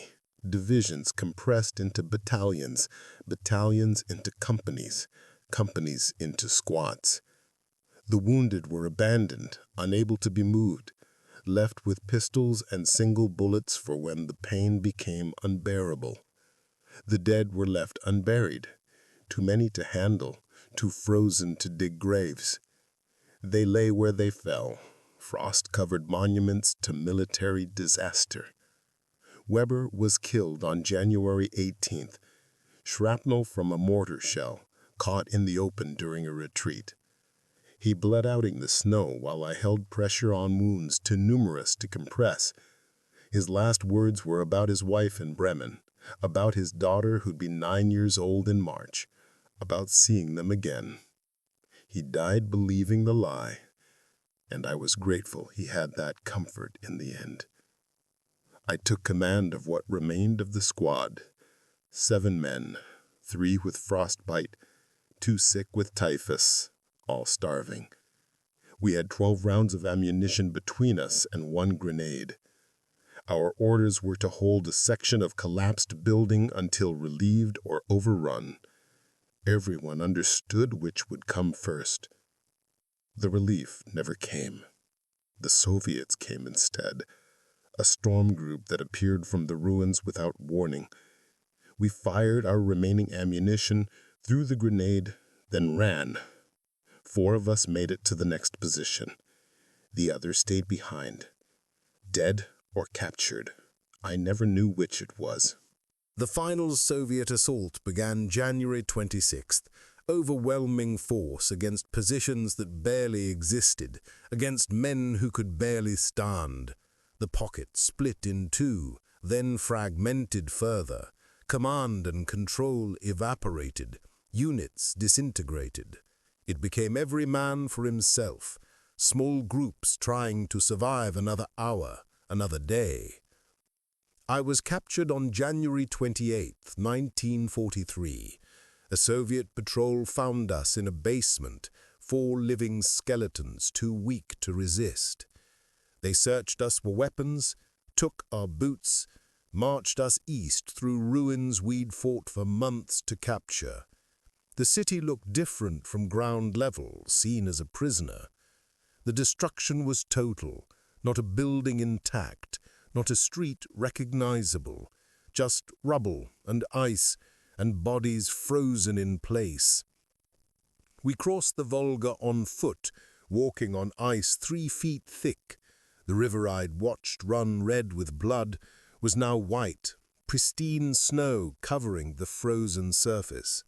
S1: divisions compressed into battalions, battalions into companies, companies into squads. The wounded were abandoned, unable to be moved,
S3: left with pistols and single bullets for when the pain became unbearable. The dead were left unburied, too many to handle, too frozen to dig graves. They lay where they fell, frost-covered monuments to military disaster. Weber was killed on January 18th, shrapnel from a mortar shell, caught in the open during a retreat. He bled out in the snow while I held pressure on wounds too numerous to compress. His last words were about his wife in Bremen, about his daughter who'd be 9 years old in March, about seeing them again. He died believing the lie, and I was grateful he had that comfort in the end. I took command of what remained of the squad. 7 men, 3 with frostbite, 2 sick with typhus, all starving. We had 12 rounds of ammunition between us and 1 grenade. Our orders were to hold a section of collapsed building until relieved or overrun. Everyone understood which would come first. The relief never came. The Soviets came instead, a storm group that appeared from the ruins without warning. We fired our remaining ammunition, threw the grenade, then ran. 4 of us made it to the next position. The others stayed behind, dead or captured. I never knew which it was.
S2: The final Soviet assault began January 26th, overwhelming force against positions that barely existed, against men who could barely stand. The pocket split in 2, then fragmented further. Command and control evaporated, units disintegrated. It became every man for himself, small groups trying to survive another hour, another day. I was captured on January 28, 1943. A Soviet patrol found us in a basement, 4 living skeletons too weak to resist. They searched us for weapons, took our boots, marched us east through ruins we'd fought for months to capture. The city looked different from ground level, seen as a prisoner. The destruction was total, not a building intact, not a street recognizable, just rubble and ice and bodies frozen in place. We crossed the Volga on foot, walking on ice 3 feet thick. The river I'd watched run red with blood was now white, pristine snow covering the frozen surface.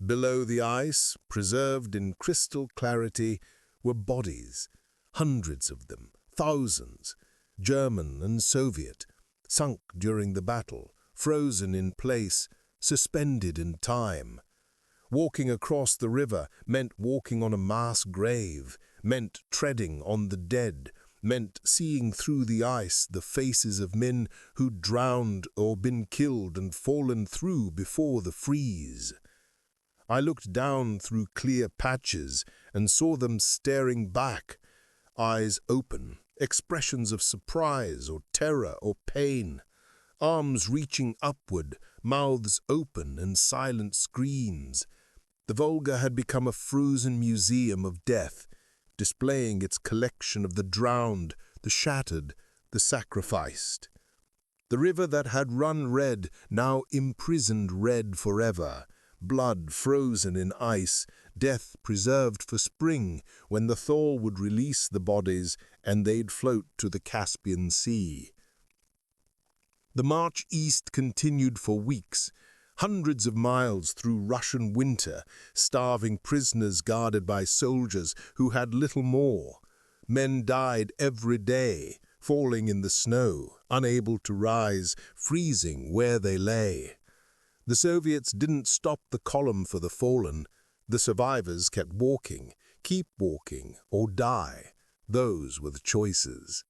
S2: Below the ice, preserved in crystal clarity, were bodies, hundreds of them, thousands, German and Soviet, sunk during the battle, frozen in place, suspended in time. Walking across the river meant walking on a mass grave, meant treading on the dead, meant seeing through the ice the faces of men who'd drowned or been killed and fallen through before the freeze. I looked down through clear patches and saw them staring back, eyes open, expressions of surprise or terror or pain, arms reaching upward, mouths open and silent screams. The Volga had become a frozen museum of death, displaying its collection of the drowned, the shattered, the sacrificed. The river that had run red now imprisoned red forever, blood frozen in ice, death preserved for spring when the thaw would release the bodies and they'd float to the Caspian Sea. The march east continued for weeks, hundreds of miles through Russian winter, starving prisoners guarded by soldiers who had little more. Men died every day, falling in the snow, unable to rise, freezing where they lay. The Soviets didn't stop the column for the fallen. The survivors kept walking, keep walking, or die. Those were the choices.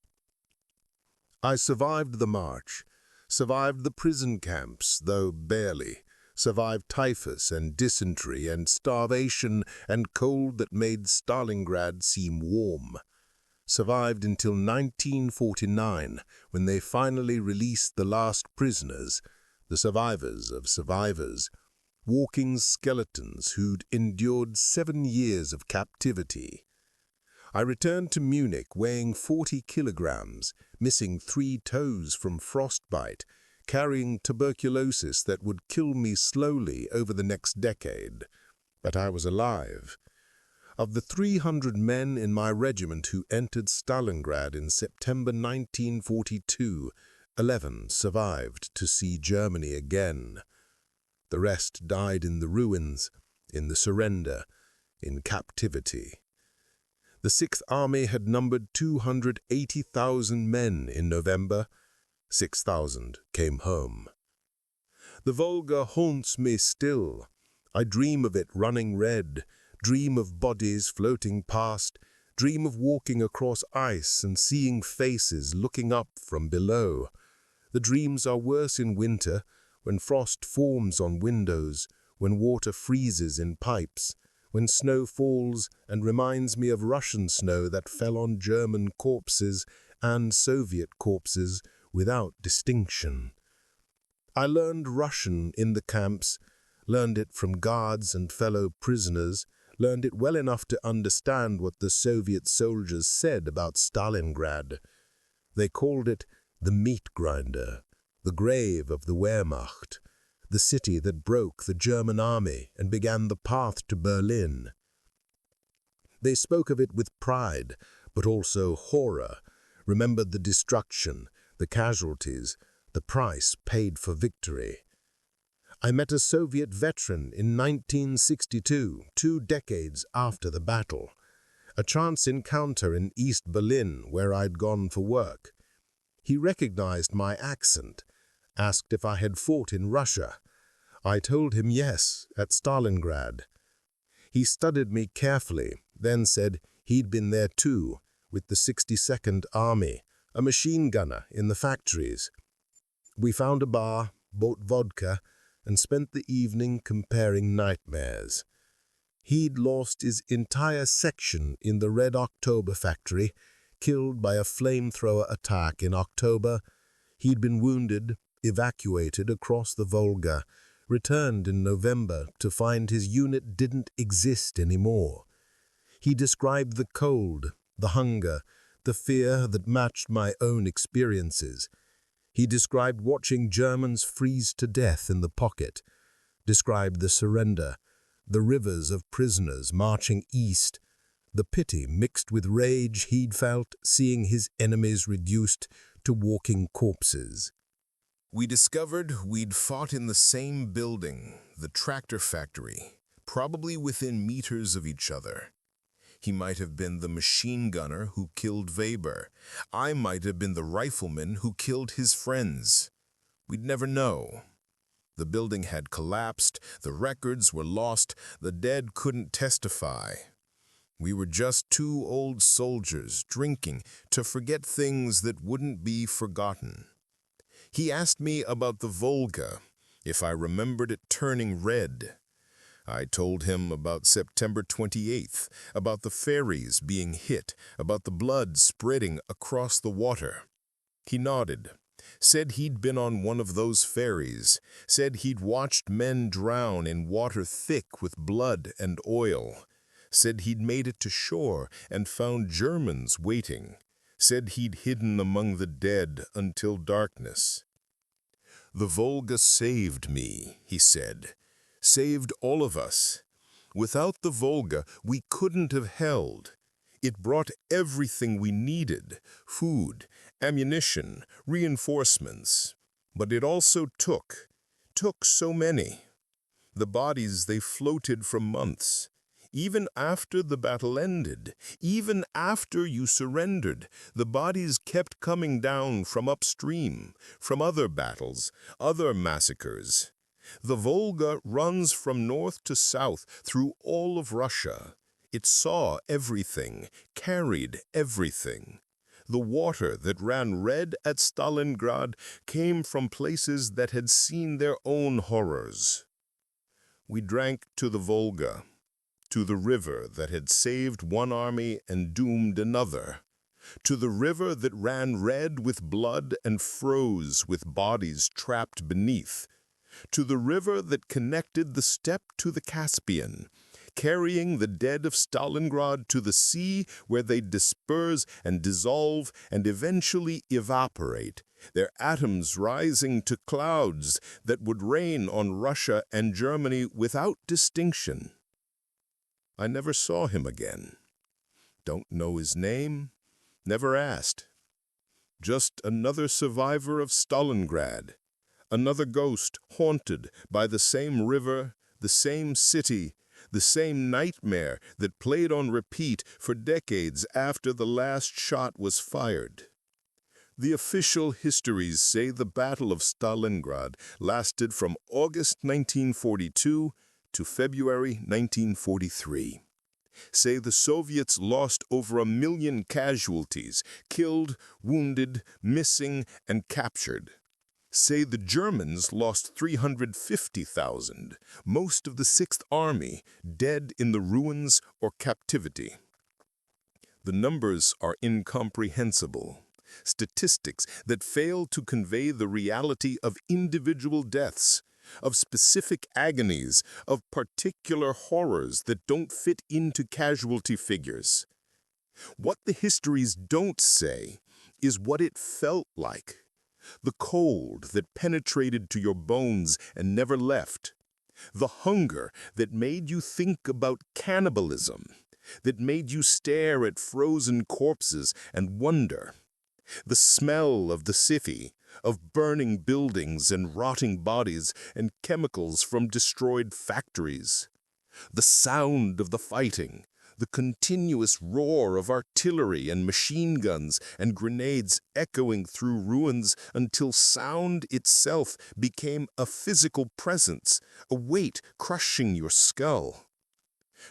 S2: I survived the march, survived the prison camps, though barely, survived typhus and dysentery and starvation and cold that made Stalingrad seem warm. Survived until 1949, when they finally released the last prisoners, the survivors of survivors, walking skeletons who'd endured 7 years of captivity.
S3: I returned to Munich weighing 40 kilograms, missing 3 toes from frostbite, carrying tuberculosis that would kill me slowly over the next decade. But I was alive. Of the 300 men in my regiment who entered Stalingrad in September 1942, 11 survived to see Germany again. The rest died in the ruins, in the surrender, in captivity. The Sixth Army had numbered 280,000 men in November. 6,000 came home. The Volga haunts me still. I dream of it running red, dream of bodies floating past, dream of walking across ice and seeing faces looking up from below. The dreams are worse in winter, when frost forms on windows, when water freezes in pipes, when snow falls and reminds me of Russian snow that fell on German corpses and Soviet corpses without distinction. I learned Russian in the camps, learned it from guards and fellow prisoners, learned it well enough to understand what the Soviet soldiers said about Stalingrad. They called it the meat grinder, the grave of the Wehrmacht, the city that broke the German army and began the path to Berlin. They spoke of it with pride, but also horror, remembered the destruction, the casualties, the price paid for victory. I met a Soviet veteran in 1962, 2 decades after the battle, a chance encounter in East Berlin where I'd gone for work. He recognized my accent, asked if I had fought in Russia. I told him yes, at Stalingrad. He studied me carefully, then said he'd been there too, with the 62nd Army, a machine gunner in the factories. We found a bar, bought vodka, and spent the evening comparing nightmares. He'd lost his entire section in the Red October factory, killed by a flamethrower attack in October. He'd been wounded, evacuated across the Volga, returned in November to find his unit didn't exist anymore. He described the cold, the hunger, the fear that matched my own experiences. He described watching Germans freeze to death in the pocket, described the surrender, the rivers of prisoners marching east, the pity mixed with rage he'd felt seeing his enemies reduced to walking corpses.
S1: We discovered we'd fought in the same building, the tractor factory, probably within meters of each other. He might have been the machine gunner who killed Weber. I might have been the rifleman who killed his friends. We'd never know. The building had collapsed, the records were lost, the dead couldn't testify. We were just 2 old soldiers drinking to forget things that wouldn't be forgotten. He asked me about the Volga, if I remembered it turning red. I told him about September 28th, about the ferries being hit, about the blood spreading across the water. He nodded, said he'd been on one of those ferries, said he'd watched men drown in water thick with blood and oil, said he'd made it to shore and found Germans waiting, said he'd hidden among the dead until darkness. The Volga saved me, he said. Saved all of us. Without the Volga, we couldn't have held. It brought everything we needed, food, ammunition, reinforcements. But it also took so many. The bodies, they floated for months. Even after the battle ended, even after you surrendered, the bodies kept coming down from upstream, from other battles, other massacres. The Volga runs from north to south through all of Russia. It saw everything, carried everything. The water that ran red at Stalingrad came from places that had seen their own horrors. We drank to the Volga, to the river that had saved one army and doomed another, to the river that ran red with blood and froze with bodies trapped beneath, to the river that connected the steppe to the Caspian,
S2: carrying the dead of Stalingrad to the sea where they disperse and dissolve and eventually evaporate, their atoms rising to clouds that would rain on Russia and Germany without distinction. I never saw him again. Don't know his name, never asked. Just another survivor of Stalingrad, another ghost haunted by the same river, the same city, the same nightmare that played on repeat for decades after the last shot was fired. The official histories say the Battle of Stalingrad lasted from August 1942 to February 1943. Say the Soviets lost over 1 million casualties, killed, wounded, missing, and captured. Say the Germans lost 350,000, most of the Sixth Army dead in the ruins or captivity. The numbers are incomprehensible. Statistics that fail to convey the reality of individual deaths, of specific agonies, of particular horrors that don't fit into casualty figures. What the histories don't say is what it felt like. The cold that penetrated to your bones and never left. The hunger that made you think about cannibalism, that made you stare at frozen corpses and wonder. The smell of the city, of burning buildings and rotting bodies and chemicals from destroyed factories. The sound of the fighting, the continuous roar of artillery and machine guns and grenades echoing through ruins until sound itself became a physical presence, a weight crushing your skull.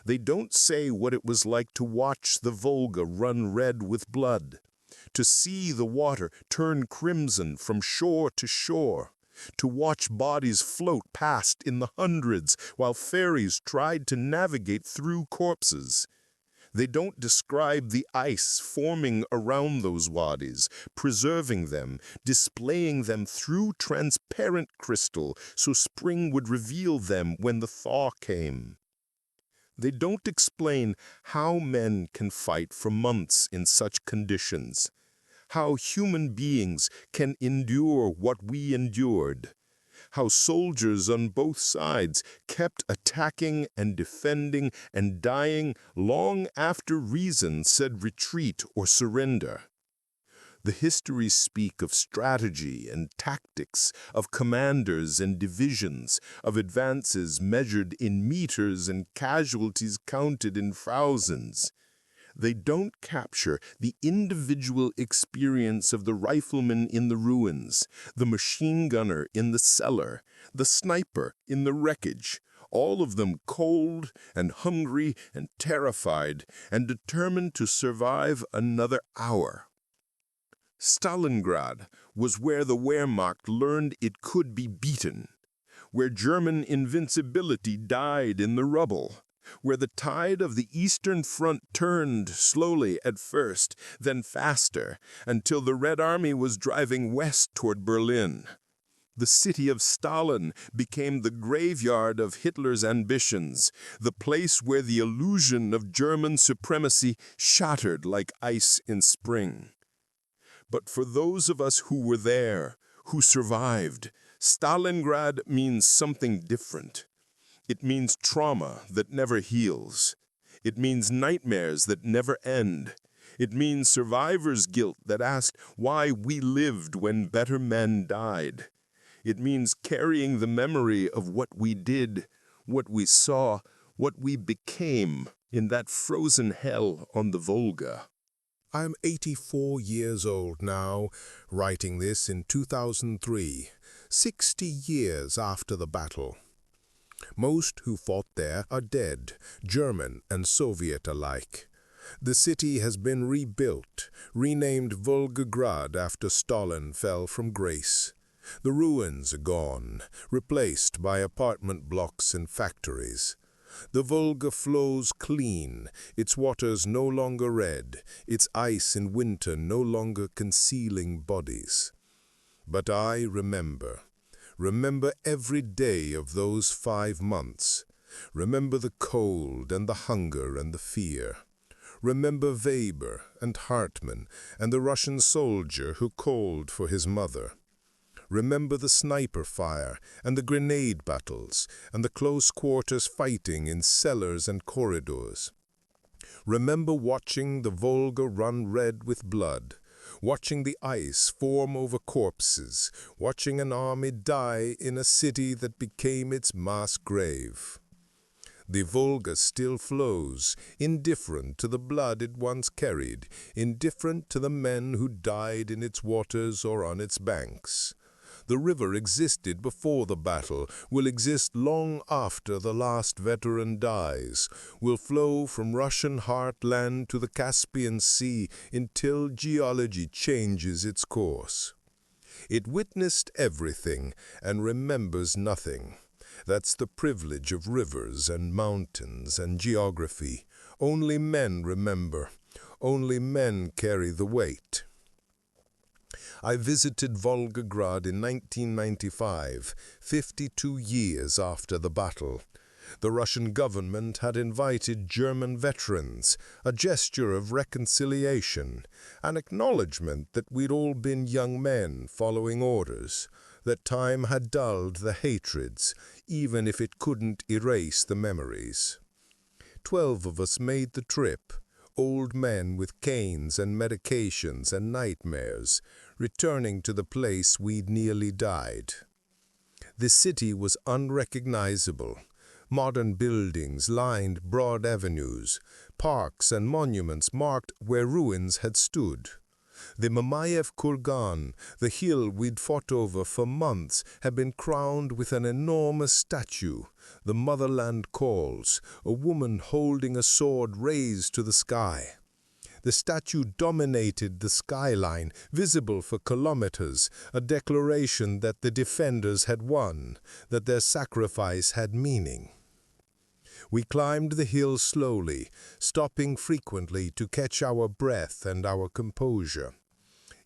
S2: They don't say what it was like to watch the Volga run red with blood, to see the water turn crimson from shore to shore, to watch bodies float past in the hundreds while ferries tried to navigate through corpses. They don't describe the ice forming around those wadis, preserving them, displaying them through transparent crystal so spring would reveal them when the thaw came. They don't explain how men can fight for months in such conditions, how human beings can endure what we endured, how soldiers on both sides kept attacking and defending and dying long after reason said retreat or surrender. The histories speak of strategy and tactics, of commanders and divisions, of advances measured in meters and casualties counted in thousands. They don't capture the individual experience of the rifleman in the ruins, the machine gunner in the cellar, the sniper in the wreckage, all of them cold and hungry and terrified and determined to survive another hour. Stalingrad was where the Wehrmacht learned it could be beaten, where German invincibility died in the rubble, where the tide of the Eastern Front turned slowly at first, then faster, until the Red Army was driving west toward Berlin. The city of Stalin became the graveyard of Hitler's ambitions, the place where the illusion of German supremacy shattered like ice in spring. But for those of us who were there, who survived, Stalingrad means something different. It means trauma that never heals. It means nightmares that never end. It means survivor's guilt that asked why we lived when better men died. It means carrying the memory of what we did, what we saw, what we became in that frozen hell on the Volga.
S1: I'm 84 years old now, writing this in 2003, 60 years after the battle. Most who fought there are dead, German and Soviet alike. The city has been rebuilt, renamed Volgograd after Stalin fell from grace. The ruins are gone, replaced by apartment blocks and factories. The Volga flows clean, its waters no longer red, its ice in winter no longer concealing bodies. But I remember every day of those 5 months, Remember the cold and the hunger and the fear. Remember Weber and Hartmann and the Russian soldier who called for his mother. Remember the sniper fire and the grenade battles and the close quarters fighting in cellars and corridors. Remember watching the Volga run red with blood, watching the ice form over corpses, watching an army die in a city that became its mass grave. The Volga still flows, indifferent to the blood it once carried, indifferent to the men who died in its waters or on its banks. The river existed before the battle, will exist long after the last veteran dies, will flow from Russian heartland to the Caspian Sea until geology changes its course. It witnessed everything and remembers nothing. That's the privilege of rivers and mountains and geography. Only men remember. Only men carry the weight. I visited Volgograd in 1995, 52 years after the battle. The Russian government had invited German veterans, a gesture of reconciliation, an acknowledgement that we'd all been young men following orders, that time had dulled the hatreds, even if it couldn't erase the memories. 12 of us made the trip, old men with canes and medications and nightmares, returning to the place we'd nearly died. The city was unrecognizable. Modern buildings lined broad avenues. Parks and monuments marked where ruins had stood. The Mamayev Kurgan, the hill we'd fought over for months, had been crowned with an enormous statue. The motherland calls, a woman holding a sword raised to the sky. The statue dominated the skyline, visible for kilometers, a declaration that the defenders had won, that their sacrifice had meaning. We climbed the hill slowly, stopping frequently to catch our breath and our composure.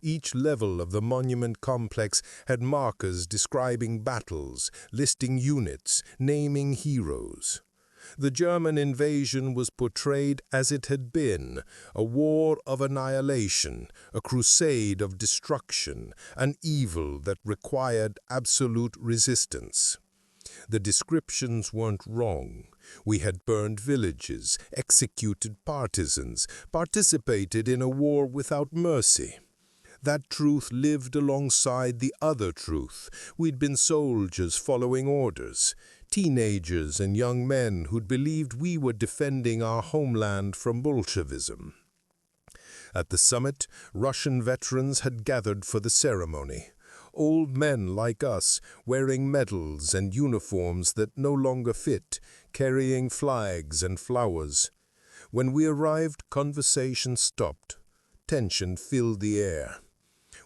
S1: Each level of the monument complex had markers describing battles, listing units, naming heroes. The German invasion was portrayed as it had been, a war of annihilation, a crusade of destruction, an evil that required absolute resistance. The descriptions weren't wrong. We had burned villages, executed partisans, participated in a war without mercy. That truth lived alongside the other truth. We'd been soldiers following orders, teenagers and young men who'd believed we were defending our homeland from Bolshevism. At the summit, Russian veterans had gathered for the ceremony. Old men like us, wearing medals and uniforms that no longer fit, carrying flags and flowers. When we arrived, conversation stopped. Tension filled the air.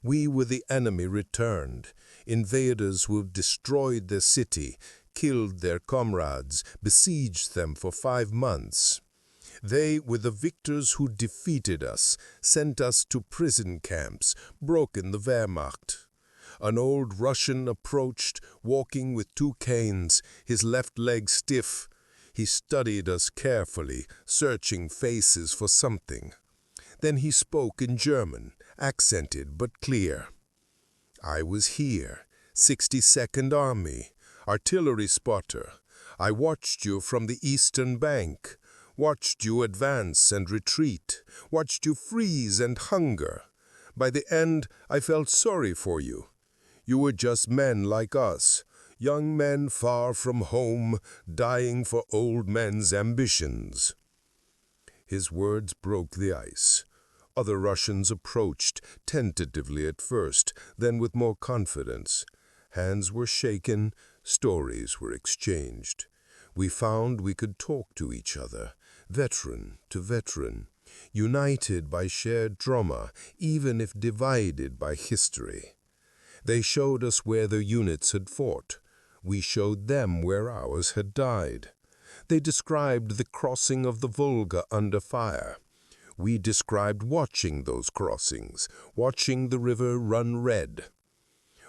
S1: We were the enemy returned, invaders who destroyed their city, killed their comrades, besieged them for 5 months. They were the victors who defeated us, sent us to prison camps, broken the Wehrmacht. An old Russian approached, walking with 2 canes, his left leg stiff. He studied us carefully, searching faces for something. Then he spoke in German, accented but clear. I was here, 62nd Army, artillery spotter. I watched you from the eastern bank, watched you advance and retreat, watched you freeze and hunger. By the end, I felt sorry for you. You were just men like us, young men far from home, dying for old men's ambitions. His words broke the ice. Other Russians approached, tentatively at first, then with more confidence. Hands were shaken, stories were exchanged. We found we could talk to each other, veteran to veteran, united by shared trauma, even if divided by history. They showed us where their units had fought. We showed them where ours had died. They described the crossing of the Volga under fire. We described watching those crossings, watching the river run red.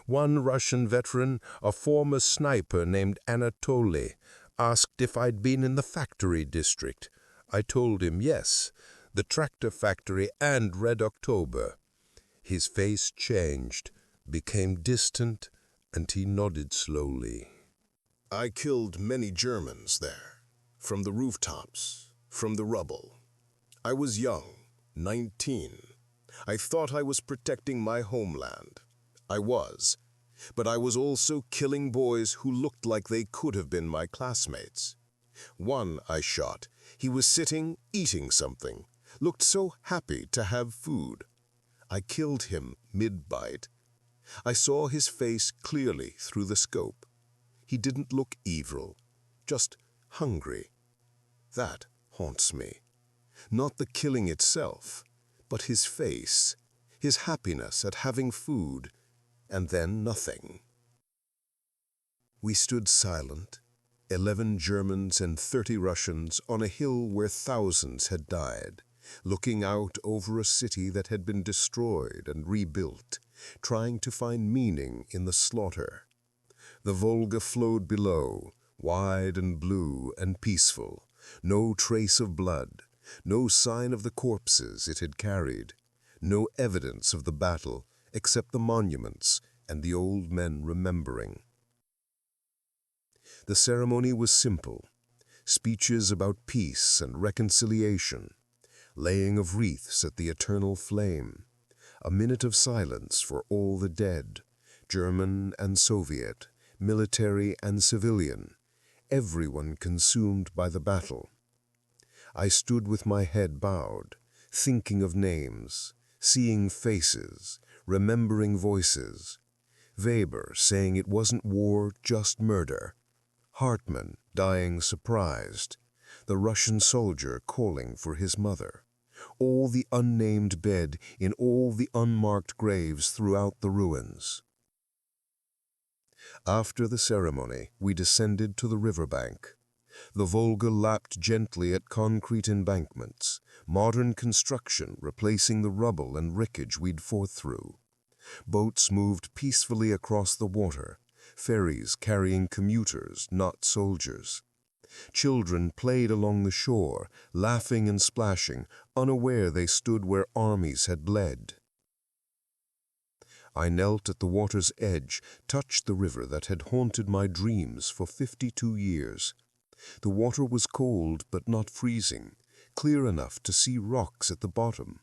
S1: One Russian veteran, a former sniper named Anatoly,
S3: asked if I'd been in the factory district. I told him yes, the tractor factory and Red October. His face changed, became distant, and he nodded slowly.
S1: I killed many Germans there, from the rooftops, from the rubble. I was young, 19. I thought I was protecting my homeland. I was, but I was also killing boys who looked like they could have been my classmates. One I shot. He was sitting, eating something, looked so happy to have food. I killed him mid-bite. I saw his face clearly through the scope. He didn't look evil, just hungry. That haunts me. Not the killing itself, but his face, his happiness at having food, and then nothing. We stood silent, 11 Germans and 30 Russians on a hill where thousands had died, looking out over a city that had been destroyed and rebuilt, trying to find meaning in the slaughter. The Volga flowed below, wide and blue and peaceful, no trace of blood, no sign of the corpses it had carried, no evidence of the battle except the monuments and the old men remembering. The ceremony was simple, speeches about peace and reconciliation, laying of wreaths at the eternal flame, a minute of silence for all the dead, German and Soviet, military and civilian, everyone consumed by the battle. I stood with my head bowed, thinking of names, seeing faces, remembering voices. Weber saying it wasn't war, just murder. Hartmann dying surprised. The Russian soldier calling for his mother. All the unnamed dead in all the unmarked graves throughout the ruins. After the ceremony, we descended to the riverbank. The Volga lapped gently at concrete embankments, modern construction replacing the rubble and wreckage we'd fought through. Boats moved peacefully across the water, ferries carrying commuters, not soldiers. Children played along the shore, laughing and splashing, unaware they stood where armies had bled. I knelt at the water's edge, touched the river that had haunted my dreams for 52 years. The water was cold but not freezing, clear enough to see rocks at the bottom.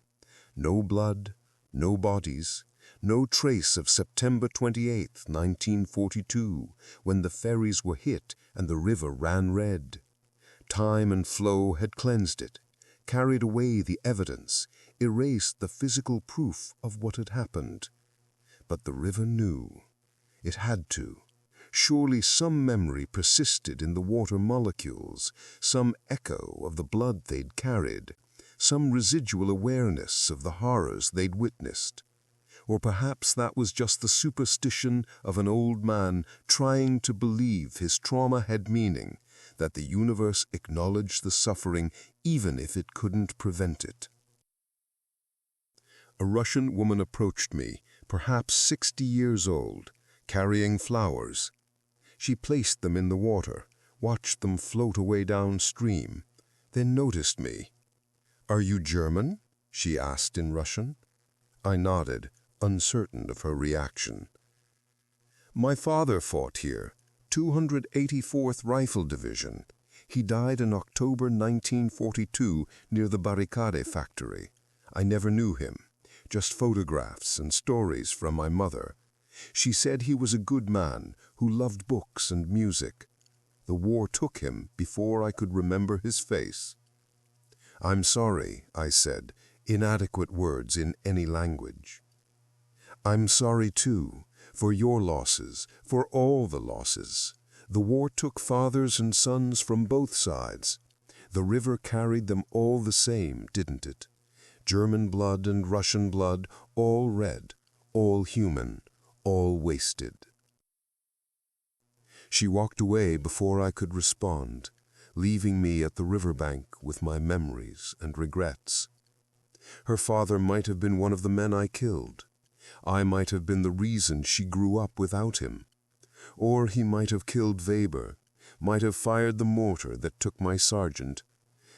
S1: No blood, no bodies, no trace of September 28, 1942, when the ferries were hit and the river ran red. Time and flow had cleansed it, carried away the evidence, erased the physical proof of what had happened. But the river knew. It had to. Surely some memory persisted in the water molecules, some echo of the blood they'd carried, some residual awareness of the horrors they'd witnessed. Or perhaps that was just the superstition of an old man trying to believe his trauma had meaning, that the universe acknowledged the suffering even if it couldn't prevent it. A Russian woman approached me, perhaps 60 years old, carrying flowers. She placed them in the water, watched them float away downstream, then noticed me. "Are you German?" she asked in Russian. I nodded, uncertain of her reaction. "My father fought here, 284th Rifle Division. He died in October 1942 near the Barricade factory. I never knew him, just photographs and stories from my mother. She said he was a good man who loved books and music. The war took him before I could remember his face." "I'm sorry," I said, inadequate words in any language. "I'm sorry too, for your losses, for all the losses. The war took fathers and sons from both sides. The river carried them all the same, didn't it? German blood and Russian blood, all red, all human, all wasted." She walked away before I could respond, leaving me at the riverbank with my memories and regrets. Her father might have been one of the men I killed. I might have been the reason she grew up without him. Or he might have killed Weber,
S3: might have fired the mortar that took my sergeant.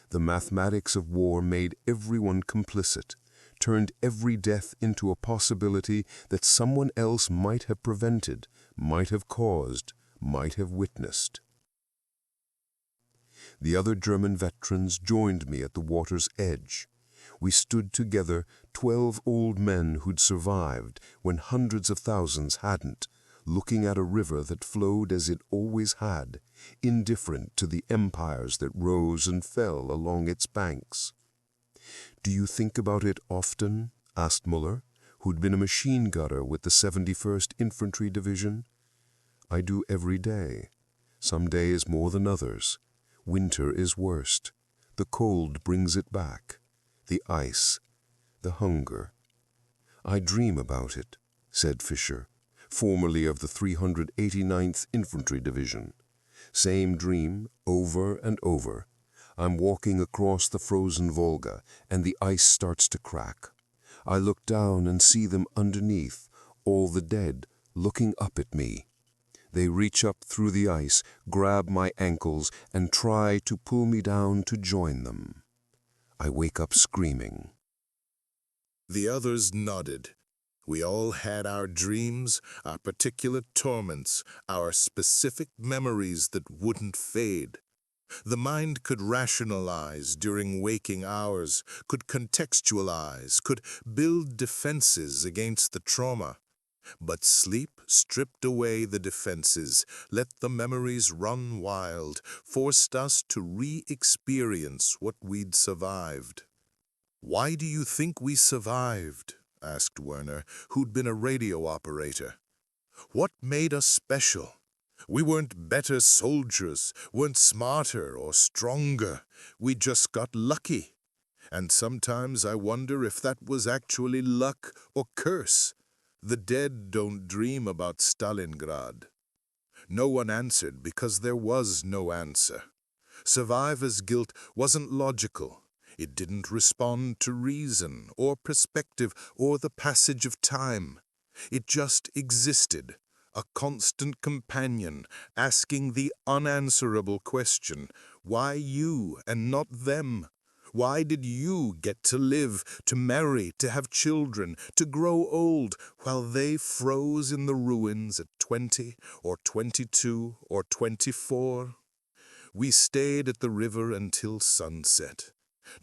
S3: The mathematics of war made everyone complicit, turned every death into a possibility that someone else might have prevented, might have caused, might have witnessed. The other German veterans joined me at the water's edge. We stood together, 12 old men who'd survived when hundreds of thousands hadn't, looking at a river that flowed as it always had, indifferent to the empires that rose and fell along its banks. "Do you think about it often?" asked Muller, who'd been a machine gunner with the 71st Infantry Division. "I do every day. Some days more than others. Winter is worst. The cold brings it back. The ice. The hunger. I dream about it," said Fischer, formerly of the 389th Infantry Division. "Same dream, over and over. I'm walking across the frozen Volga, and the ice starts to crack. I look down and see them underneath, all the dead, looking up at me. They reach up through the ice, grab my ankles, and try to pull me down to join them. I wake up screaming."
S2: The others nodded. We all had our dreams, our particular torments, our specific memories that wouldn't fade. The mind could rationalize during waking hours, could contextualize, could build defenses against the trauma. But sleep stripped away the defenses, let the memories run wild, forced us to re-experience what we'd survived. "Why do you think we survived?" asked Werner, who'd been a radio operator. "What made us special? We weren't better soldiers, weren't smarter or stronger. We just got lucky. And sometimes I wonder if that was actually luck or curse. The dead don't dream about Stalingrad." No one answered because there was no answer. Survivor's guilt wasn't logical. It didn't respond to reason or perspective or the passage of time. It just existed, a constant companion, asking the unanswerable question, why you and not them? Why did you get to live, to marry, to have children, to grow old, while they froze in the ruins at 20 or 22 or 24? We stayed at the river until sunset.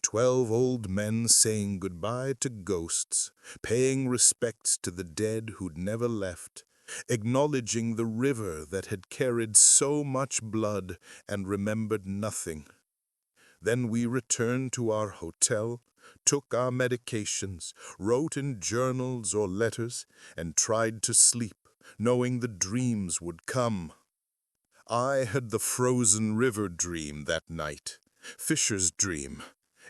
S2: 12 old men saying goodbye to ghosts, paying respects to the dead who'd never left, acknowledging the river that had carried so much blood and remembered nothing. Then we returned to our hotel, took our medications, wrote in journals or letters, and tried to sleep, knowing the dreams would come. I had the frozen river dream that night, Fischer's dream,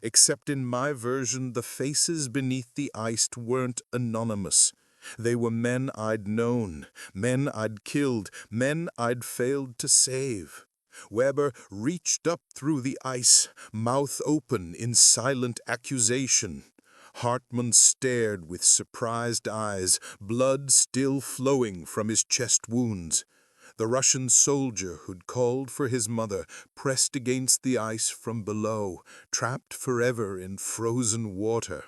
S2: except in my version the faces beneath the ice weren't anonymous. They were men I'd known, men I'd killed, men I'd failed to save. Weber reached up through the ice, mouth open in silent accusation. Hartmann stared with surprised eyes, blood still flowing from his chest wounds. The Russian soldier who'd called for his mother pressed against the ice from below, trapped forever in frozen water.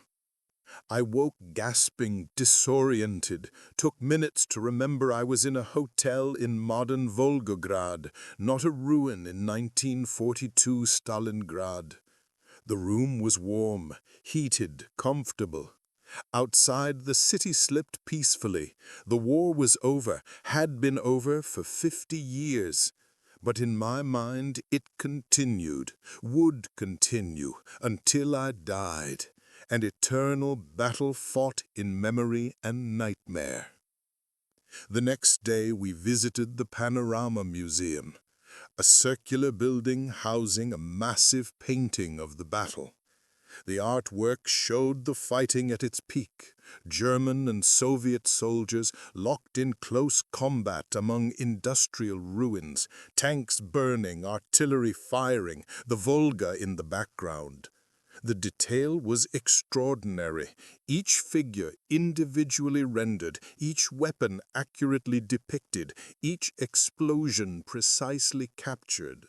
S2: I woke gasping, disoriented, took minutes to remember I was in a hotel in modern Volgograd, not a ruin in 1942 Stalingrad. The room was warm, heated, comfortable. Outside, the city slept peacefully. The war was over, had been over for 50 years. But in my mind, it continued, would continue, until I died. An eternal battle fought in memory and nightmare. The next day we visited the Panorama Museum, a circular building housing a massive painting of the battle. The artwork showed the fighting at its peak, German and Soviet soldiers locked in close combat among industrial ruins, tanks burning, artillery firing, the Volga in the background. The detail was extraordinary, each figure individually rendered, each weapon accurately depicted, each explosion precisely captured.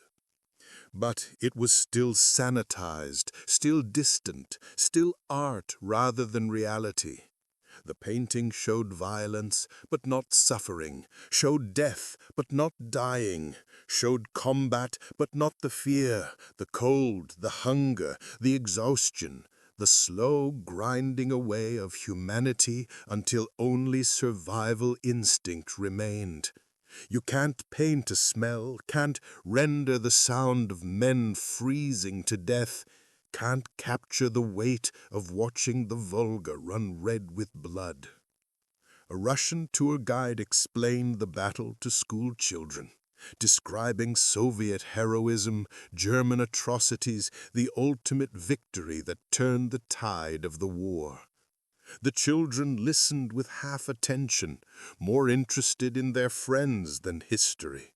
S2: But it was still sanitized, still distant, still art rather than reality. The painting showed violence, but not suffering, showed death, but not dying, showed combat, but not the fear, the cold, the hunger, the exhaustion, the slow grinding away of humanity until only survival instinct remained. You can't paint a smell, can't render the sound of men freezing to death, can't capture the weight of watching the Volga run red with blood. A Russian tour guide explained the battle to school children, describing Soviet heroism, German atrocities, the ultimate victory that turned the tide of the war. The children listened with half attention, more interested in their friends than history.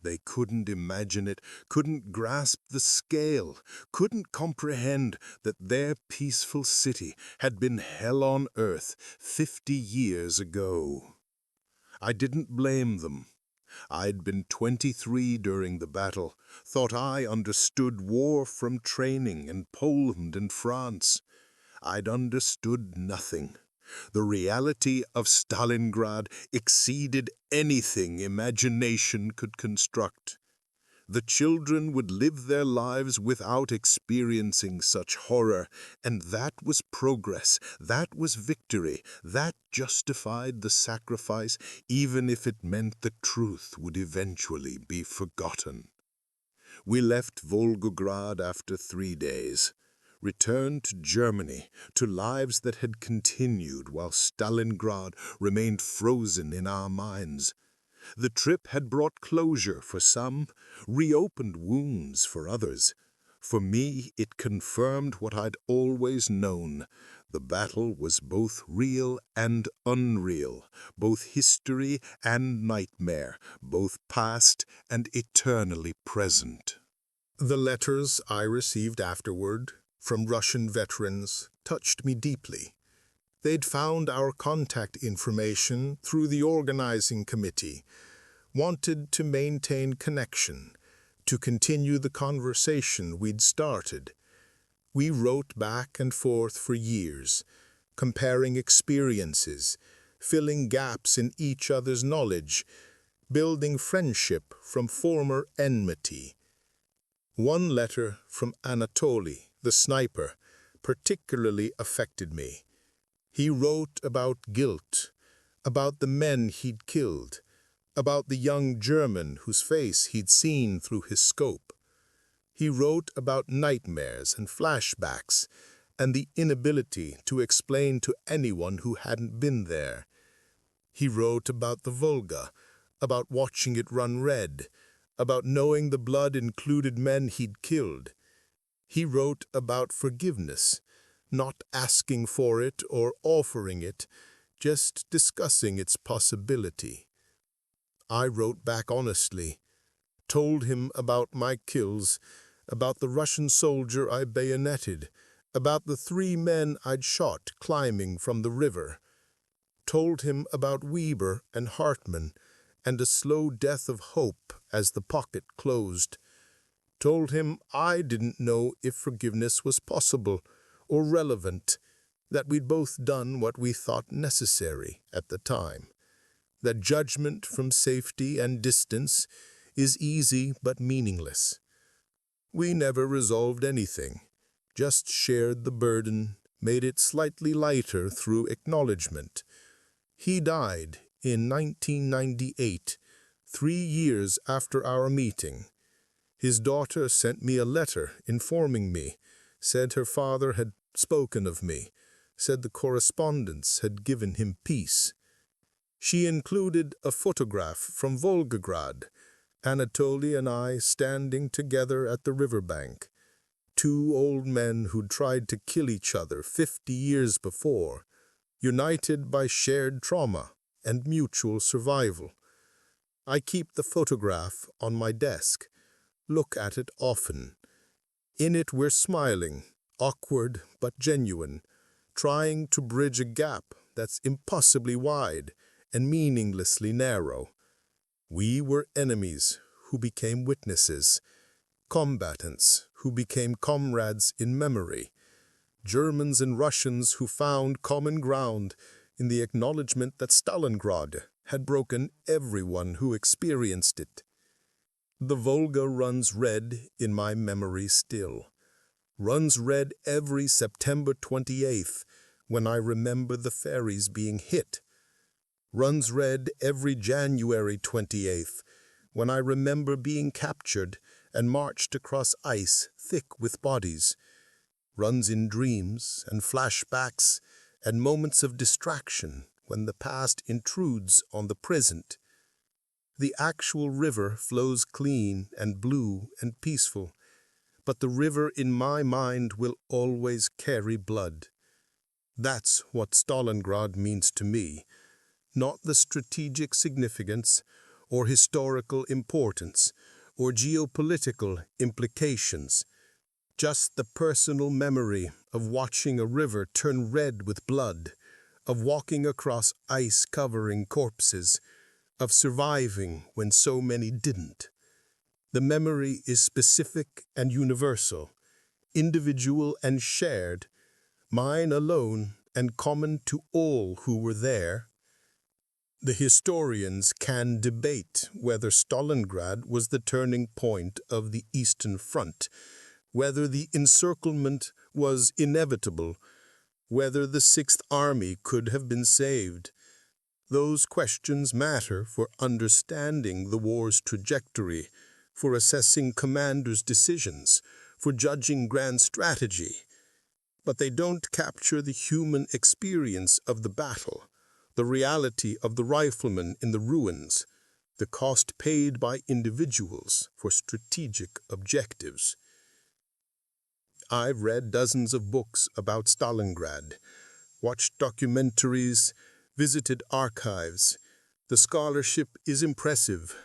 S2: They couldn't imagine it, couldn't grasp the scale, couldn't comprehend that their peaceful city had been hell on earth 50 years ago. I didn't blame them. I'd been 23 during the battle, thought I understood war from training in Poland and France. I'd understood nothing. The reality of Stalingrad exceeded anything imagination could construct. The children would live their lives without experiencing such horror, and that was progress, that was victory, that justified the sacrifice, even if it meant the truth would eventually be forgotten. We left Volgograd after 3 days. Returned to Germany, to lives that had continued while Stalingrad remained frozen in our minds. The trip had brought closure for some, reopened wounds for others. For me, it confirmed what I'd always known. The battle was both real and unreal, both history and nightmare, both past and eternally present. The letters I received afterward from Russian veterans touched me deeply. They'd found our contact information through the organizing committee, wanted to maintain connection, to continue the conversation we'd started. We wrote back and forth for years, comparing experiences, filling gaps in each other's knowledge, building friendship from former enmity. One letter from Anatoly, the sniper, particularly affected me. He wrote about guilt, about the men he'd killed, about the young German whose face he'd seen through his scope. He wrote about nightmares and flashbacks, and the inability to explain to anyone who hadn't been there. He wrote about the Volga, about watching it run red, about knowing the blood included men he'd killed. He wrote about forgiveness, not asking for it or offering it, just discussing its possibility. I wrote back honestly, told him about my kills, about the Russian soldier I bayoneted, about the 3 men I'd shot climbing from the river. Told him about Weber and Hartmann, and a slow death of hope as the pocket closed. Told him I didn't know if forgiveness was possible or relevant, that we'd both done what we thought necessary at the time, that judgment from safety and distance is easy but meaningless. We never resolved anything, just shared the burden, made it slightly lighter through acknowledgement. He died in 1998, 3 years after our meeting. His daughter sent me a letter informing me, said her father had spoken of me, said the correspondence had given him peace. She included a photograph from Volgograd, Anatoly and I standing together at the riverbank, 2 old men who'd tried to kill each other 50 years before, united by shared trauma and mutual survival. I keep the photograph on my desk, look at it often. In it we're smiling,
S3: awkward but genuine, trying to bridge a gap that's impossibly wide and meaninglessly narrow. We were enemies who became witnesses, combatants who became comrades in memory, Germans and Russians who found common ground in the acknowledgement that Stalingrad had broken everyone who experienced it. The Volga runs red in my memory still, runs red every September 28th when I remember the ferries being hit, runs red every January 28th when I remember being captured and marched across ice thick with bodies, runs in dreams and flashbacks and moments of distraction when the past intrudes on the present. The actual river flows clean and blue and peaceful, but the river in my mind will always carry blood. That's what Stalingrad means to me, not the strategic significance or historical importance or geopolitical implications, just the personal memory of watching a river turn red with blood, of walking across ice-covering corpses, of surviving when so many didn't. The memory is specific and universal, individual and shared, mine alone and common to all who were there. The historians can debate whether Stalingrad was the turning point of the Eastern Front, whether the encirclement was inevitable, whether the Sixth Army could have been saved. Those questions matter for understanding the war's trajectory, for assessing commanders' decisions, for judging grand strategy. But they don't capture the human experience of the battle, the reality of the riflemen in the ruins, the cost paid by individuals for strategic objectives. I've read dozens of books about Stalingrad, watched documentaries, visited archives. The scholarship is impressive,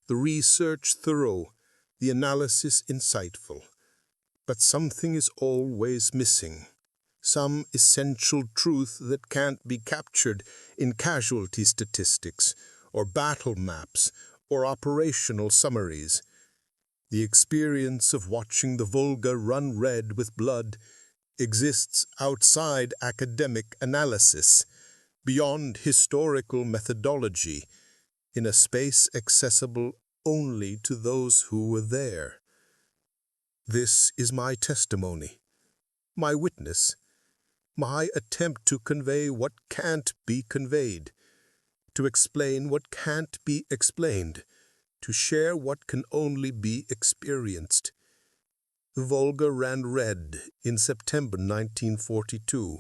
S3: the research thorough, the analysis insightful. But something is always missing, some essential truth that can't be captured in casualty statistics or battle maps or operational summaries. The experience of watching the Volga run red with blood exists outside academic analysis, beyond historical methodology, in a space accessible only to those who were there. This is my testimony, my witness, my attempt to convey what can't be conveyed, to explain what can't be explained, to share what can only be experienced. The Volga ran red in September 1942.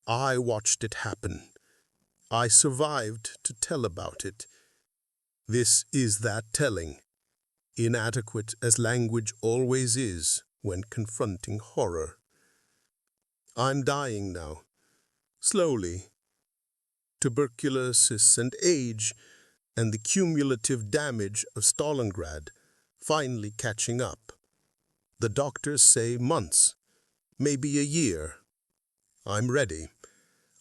S3: I watched it happen. I survived to tell about it. This is that telling, inadequate as language always is when confronting horror. I'm dying now, slowly. Tuberculosis and age and the cumulative damage of Stalingrad finally catching up. The doctors say months, maybe a year. I'm ready.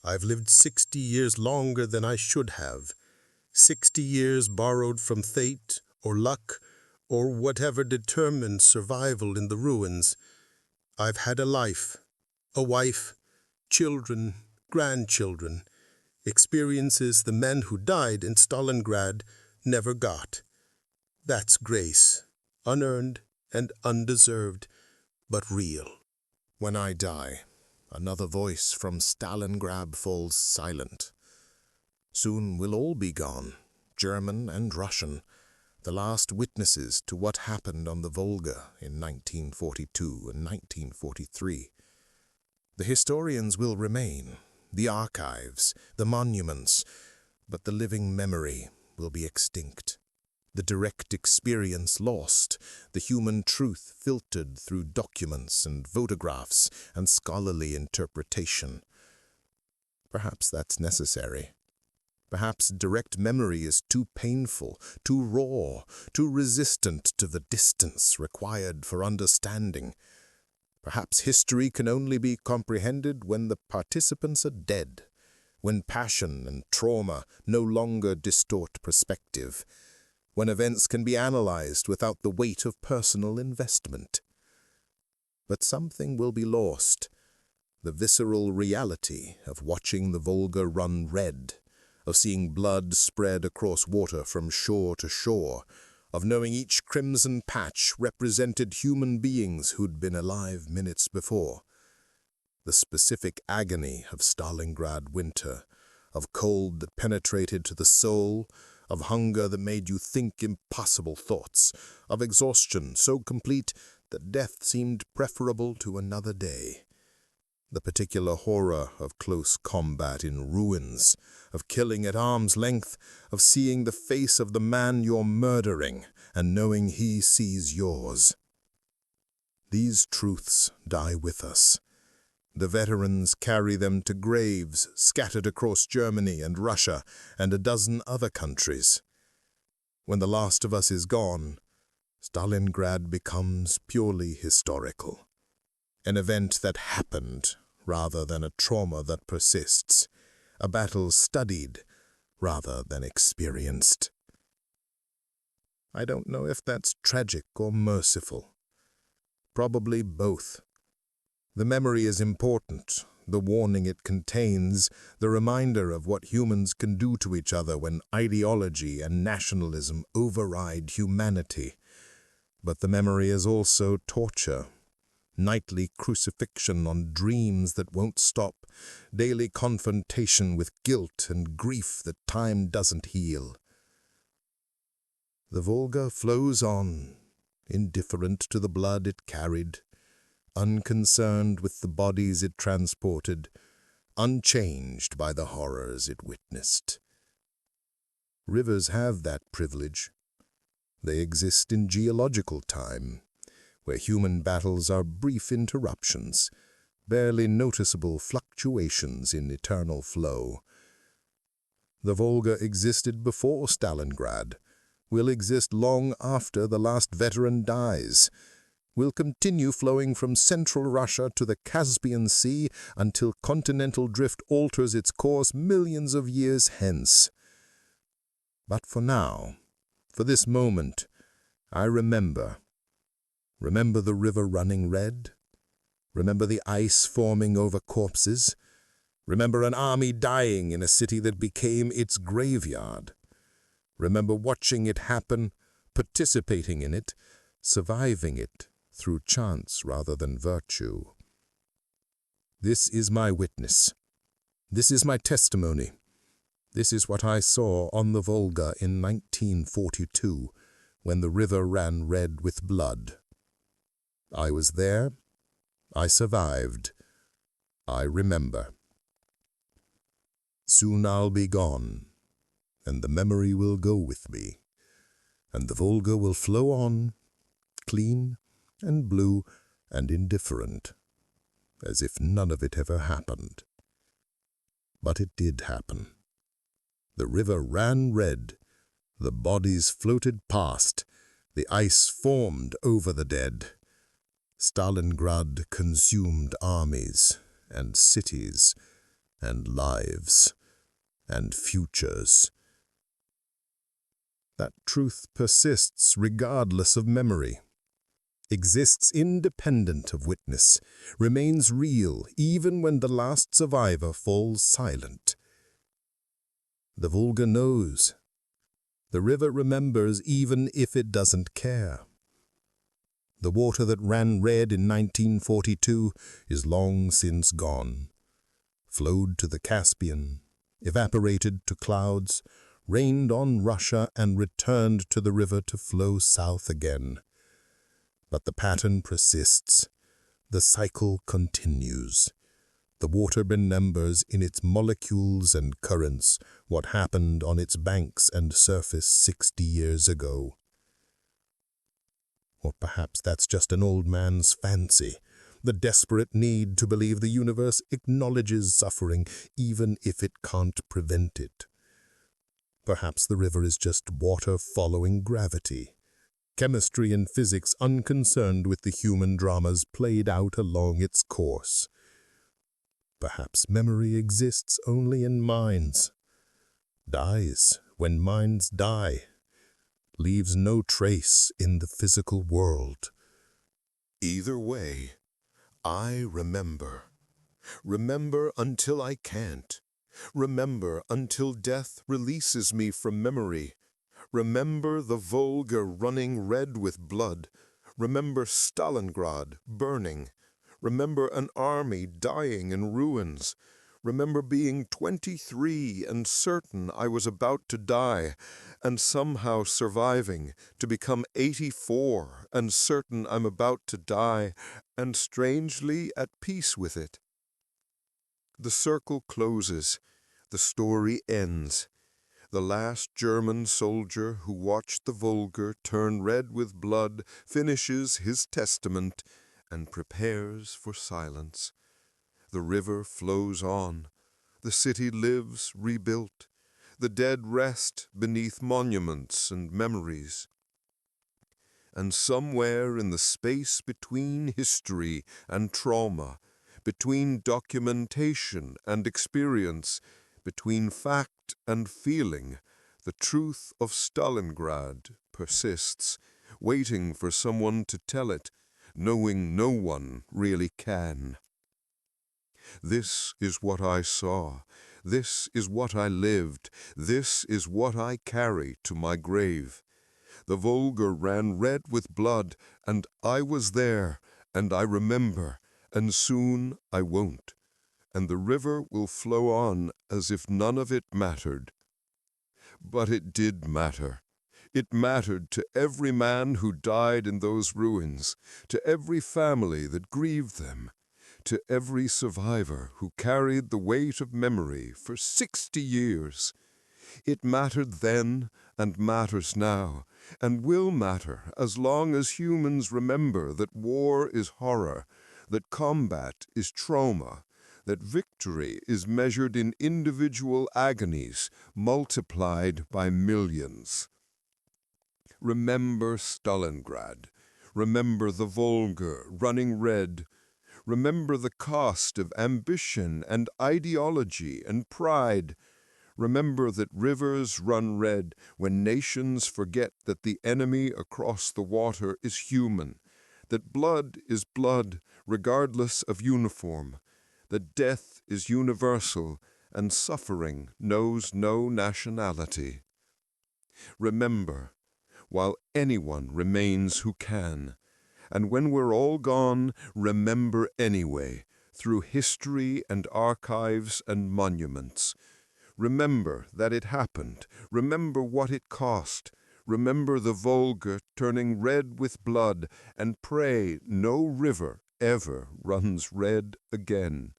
S3: I've lived 60 years longer than I should have. 60 years borrowed from fate or luck or whatever determined survival in the ruins. I've had a life, a wife, children, grandchildren, experiences the men who died in Stalingrad never got. That's grace, unearned and undeserved, but real.
S1: When I die, another voice from Stalingrad falls silent. Soon we'll all be gone, German and Russian, the last witnesses to what happened on the Volga in 1942 and 1943. The historians will remain, the archives, the monuments, but the living memory will be extinct. The direct experience lost, the human truth filtered through documents and photographs and scholarly interpretation. Perhaps that's necessary. Perhaps direct memory is too painful, too raw, too resistant to the distance required for understanding. Perhaps history can only be comprehended when the participants are dead, when passion and trauma no longer distort perspective, when events can be analyzed without the weight of personal investment. But something will be lost, the visceral reality of watching the Volga run red, of seeing blood spread across water from shore to shore, of knowing each crimson patch represented human beings who'd been alive minutes before. The specific agony of Stalingrad winter, of cold that penetrated to the soul, of hunger that made you think impossible thoughts, of exhaustion so complete that death seemed preferable to another day. The particular horror of close combat in ruins, of killing at arm's length, of seeing the face of the man you're murdering and knowing he sees yours. These truths die with us. The veterans carry them to graves scattered across Germany and Russia and a dozen other countries. When the last of us is gone, Stalingrad becomes purely historical. An event that happened rather than a trauma that persists. A battle studied rather than experienced. I don't know if that's tragic or merciful. Probably both. The memory is important, the warning it contains, the reminder of what humans can do to each other when ideology and nationalism override humanity. But the memory is also torture, nightly crucifixion on dreams that won't stop, daily confrontation with guilt and grief that time doesn't heal. The Volga flows on, indifferent to the blood it carried, unconcerned with the bodies it transported, unchanged by the horrors it witnessed. Rivers have that privilege. They exist in geological time, where human battles are brief interruptions, barely noticeable fluctuations in eternal flow. The Volga existed before Stalingrad, will exist long after the last veteran dies, will continue flowing from central Russia to the Caspian Sea until continental drift alters its course millions of years hence. But for now, for this moment, I remember the river running red, remember the ice forming over corpses, remember an army dying in a city that became its graveyard, remember watching it happen, participating in it, surviving it through chance rather than virtue. This is my witness. This is my testimony. This is what I saw on the Volga in 1942, when the river ran red with blood. I was there. I survived. I remember. Soon I'll be gone, and the memory will go with me, and the Volga will flow on, clean and blue and indifferent, as if none of it ever happened. But it did happen. The river ran red, the bodies floated past, the ice formed over the dead. Stalingrad consumed armies and cities and lives and futures. That truth persists regardless of memory, exists independent of witness, remains real even when the last survivor falls silent. The Volga knows. The river remembers even if it doesn't care. The water that ran red in 1942 is long since gone, flowed to the Caspian, evaporated to clouds, rained on Russia and returned to the river to flow south again. But the pattern persists. The cycle continues. The water remembers in its molecules and currents what happened on its banks and surface 60 years ago. Or perhaps that's just an old man's fancy, the desperate need to believe the universe acknowledges suffering even if it can't prevent it. Perhaps the river is just water following gravity, chemistry and physics unconcerned with the human dramas played out along its course. Perhaps memory exists only in minds, dies when minds die, leaves no trace in the physical world.
S2: Either way, I remember. Remember until I can't. Remember until death releases me from memory. Remember the Volga running red with blood. Remember Stalingrad burning. Remember an army dying in ruins. Remember being 23 and certain I was about to die, and somehow surviving to become 84 and certain I'm about to die, and strangely at peace with it. The circle closes. The story ends. The last German soldier who watched the Volga turn red with blood finishes his testament and prepares for silence. The river flows on. The city lives rebuilt. The dead rest beneath monuments and memories. And somewhere in the space between history and trauma, between documentation and experience, between fact and feeling, the truth of Stalingrad persists, waiting for someone to tell it, knowing no one really can. This is what I saw. This is what I lived. This is what I carry to my grave. The Volga ran red with blood, and I was there, and I remember, and soon I won't. And the river will flow on as if none of it mattered. But it did matter. It mattered to every man who died in those ruins, to every family that grieved them, to every survivor who carried the weight of memory for 60 years. It mattered then and matters now, and will matter as long as humans remember that war is horror, that combat is trauma, that victory is measured in individual agonies multiplied by millions. Remember Stalingrad. Remember the Volga running red. Remember the cost of ambition and ideology and pride. Remember that rivers run red when nations forget that the enemy across the water is human, that blood is blood regardless of uniform, that death is universal and suffering knows no nationality. Remember, while anyone remains who can, and when we're all gone, remember anyway, through history and archives and monuments. Remember that it happened. Remember what it cost. Remember the Volga turning red with blood, and pray no river ever runs red again.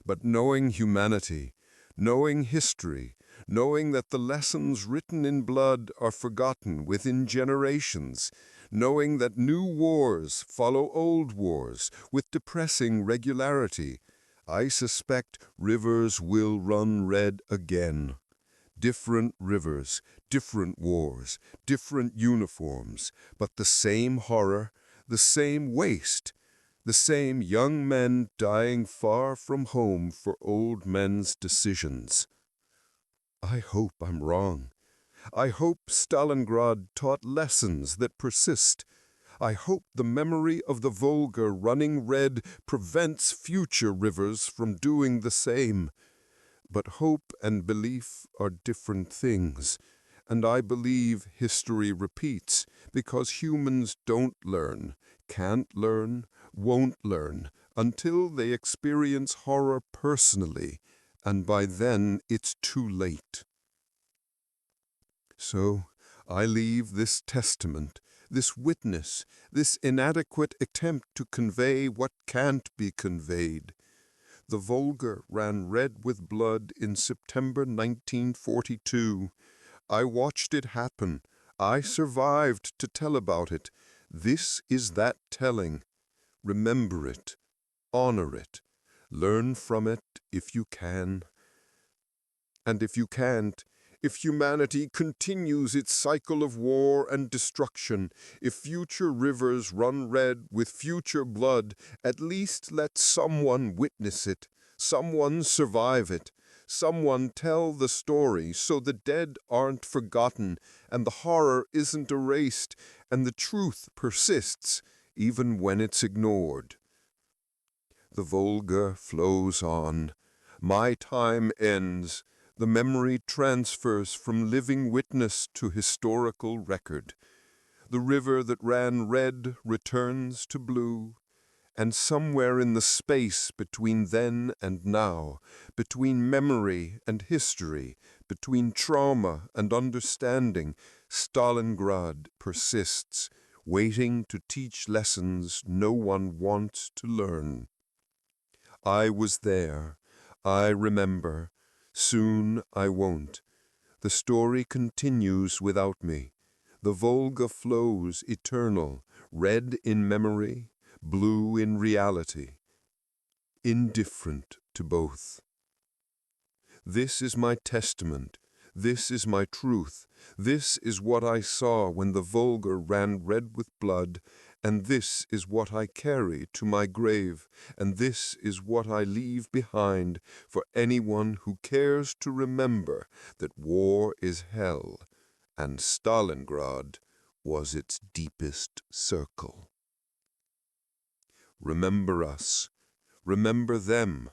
S2: But knowing humanity, knowing history, knowing that the lessons written in blood are forgotten within generations, knowing that new wars follow old wars with depressing regularity, I suspect rivers will run red again. Different rivers, different wars, different uniforms, but the same horror, the same waste, the same young men dying far from home for old men's decisions. I hope I'm wrong. I hope Stalingrad taught lessons that persist. I hope the memory of the Volga running red prevents future rivers from doing the same. But hope and belief are different things, and I believe history repeats because humans don't learn, can't learn, won't learn until they experience horror personally, and by then it's too late. So I leave this testament, this witness, this inadequate attempt to convey what can't be conveyed. The Volga ran red with blood in September 1942. I watched it happen. I survived to tell about it. This is that telling. Remember it. Honor it. Learn from it if you can. And if you can't,
S4: If humanity continues its cycle of war and destruction, if future rivers run red with future blood, at least let someone witness it, someone survive it, someone tell the story so the dead aren't forgotten and the horror isn't erased and the truth persists even when it's ignored. The Volga flows on. My time ends. The memory transfers from living witness to historical record. The river that ran red returns to blue. And somewhere in the space between then and now, between memory and history, between trauma and understanding, Stalingrad persists, waiting to teach lessons no one wants to learn. I was there. I remember. Soon I won't. The story continues without me. The Volga flows eternal, red in memory, blue in reality, indifferent to both. This is my testament. This is my truth. This is what I saw when the Volga ran red with blood, and this is what I carry to my grave, and this is what I leave behind for anyone who cares to remember that war is hell, and Stalingrad was its deepest circle. Remember us. Remember them.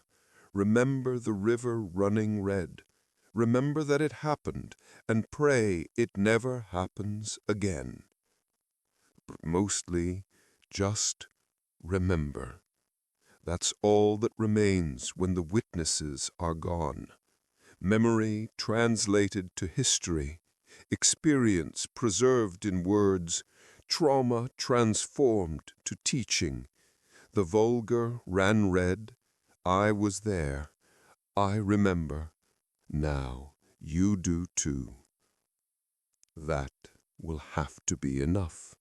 S4: Remember the river running red. Remember that it happened, and pray it never happens again. But mostly, just remember. That's all that remains when the witnesses are gone. Memory translated to history, experience preserved in words, trauma transformed to teaching. The Volga ran red. I was there. I remember. Now you do too. That will have to be enough.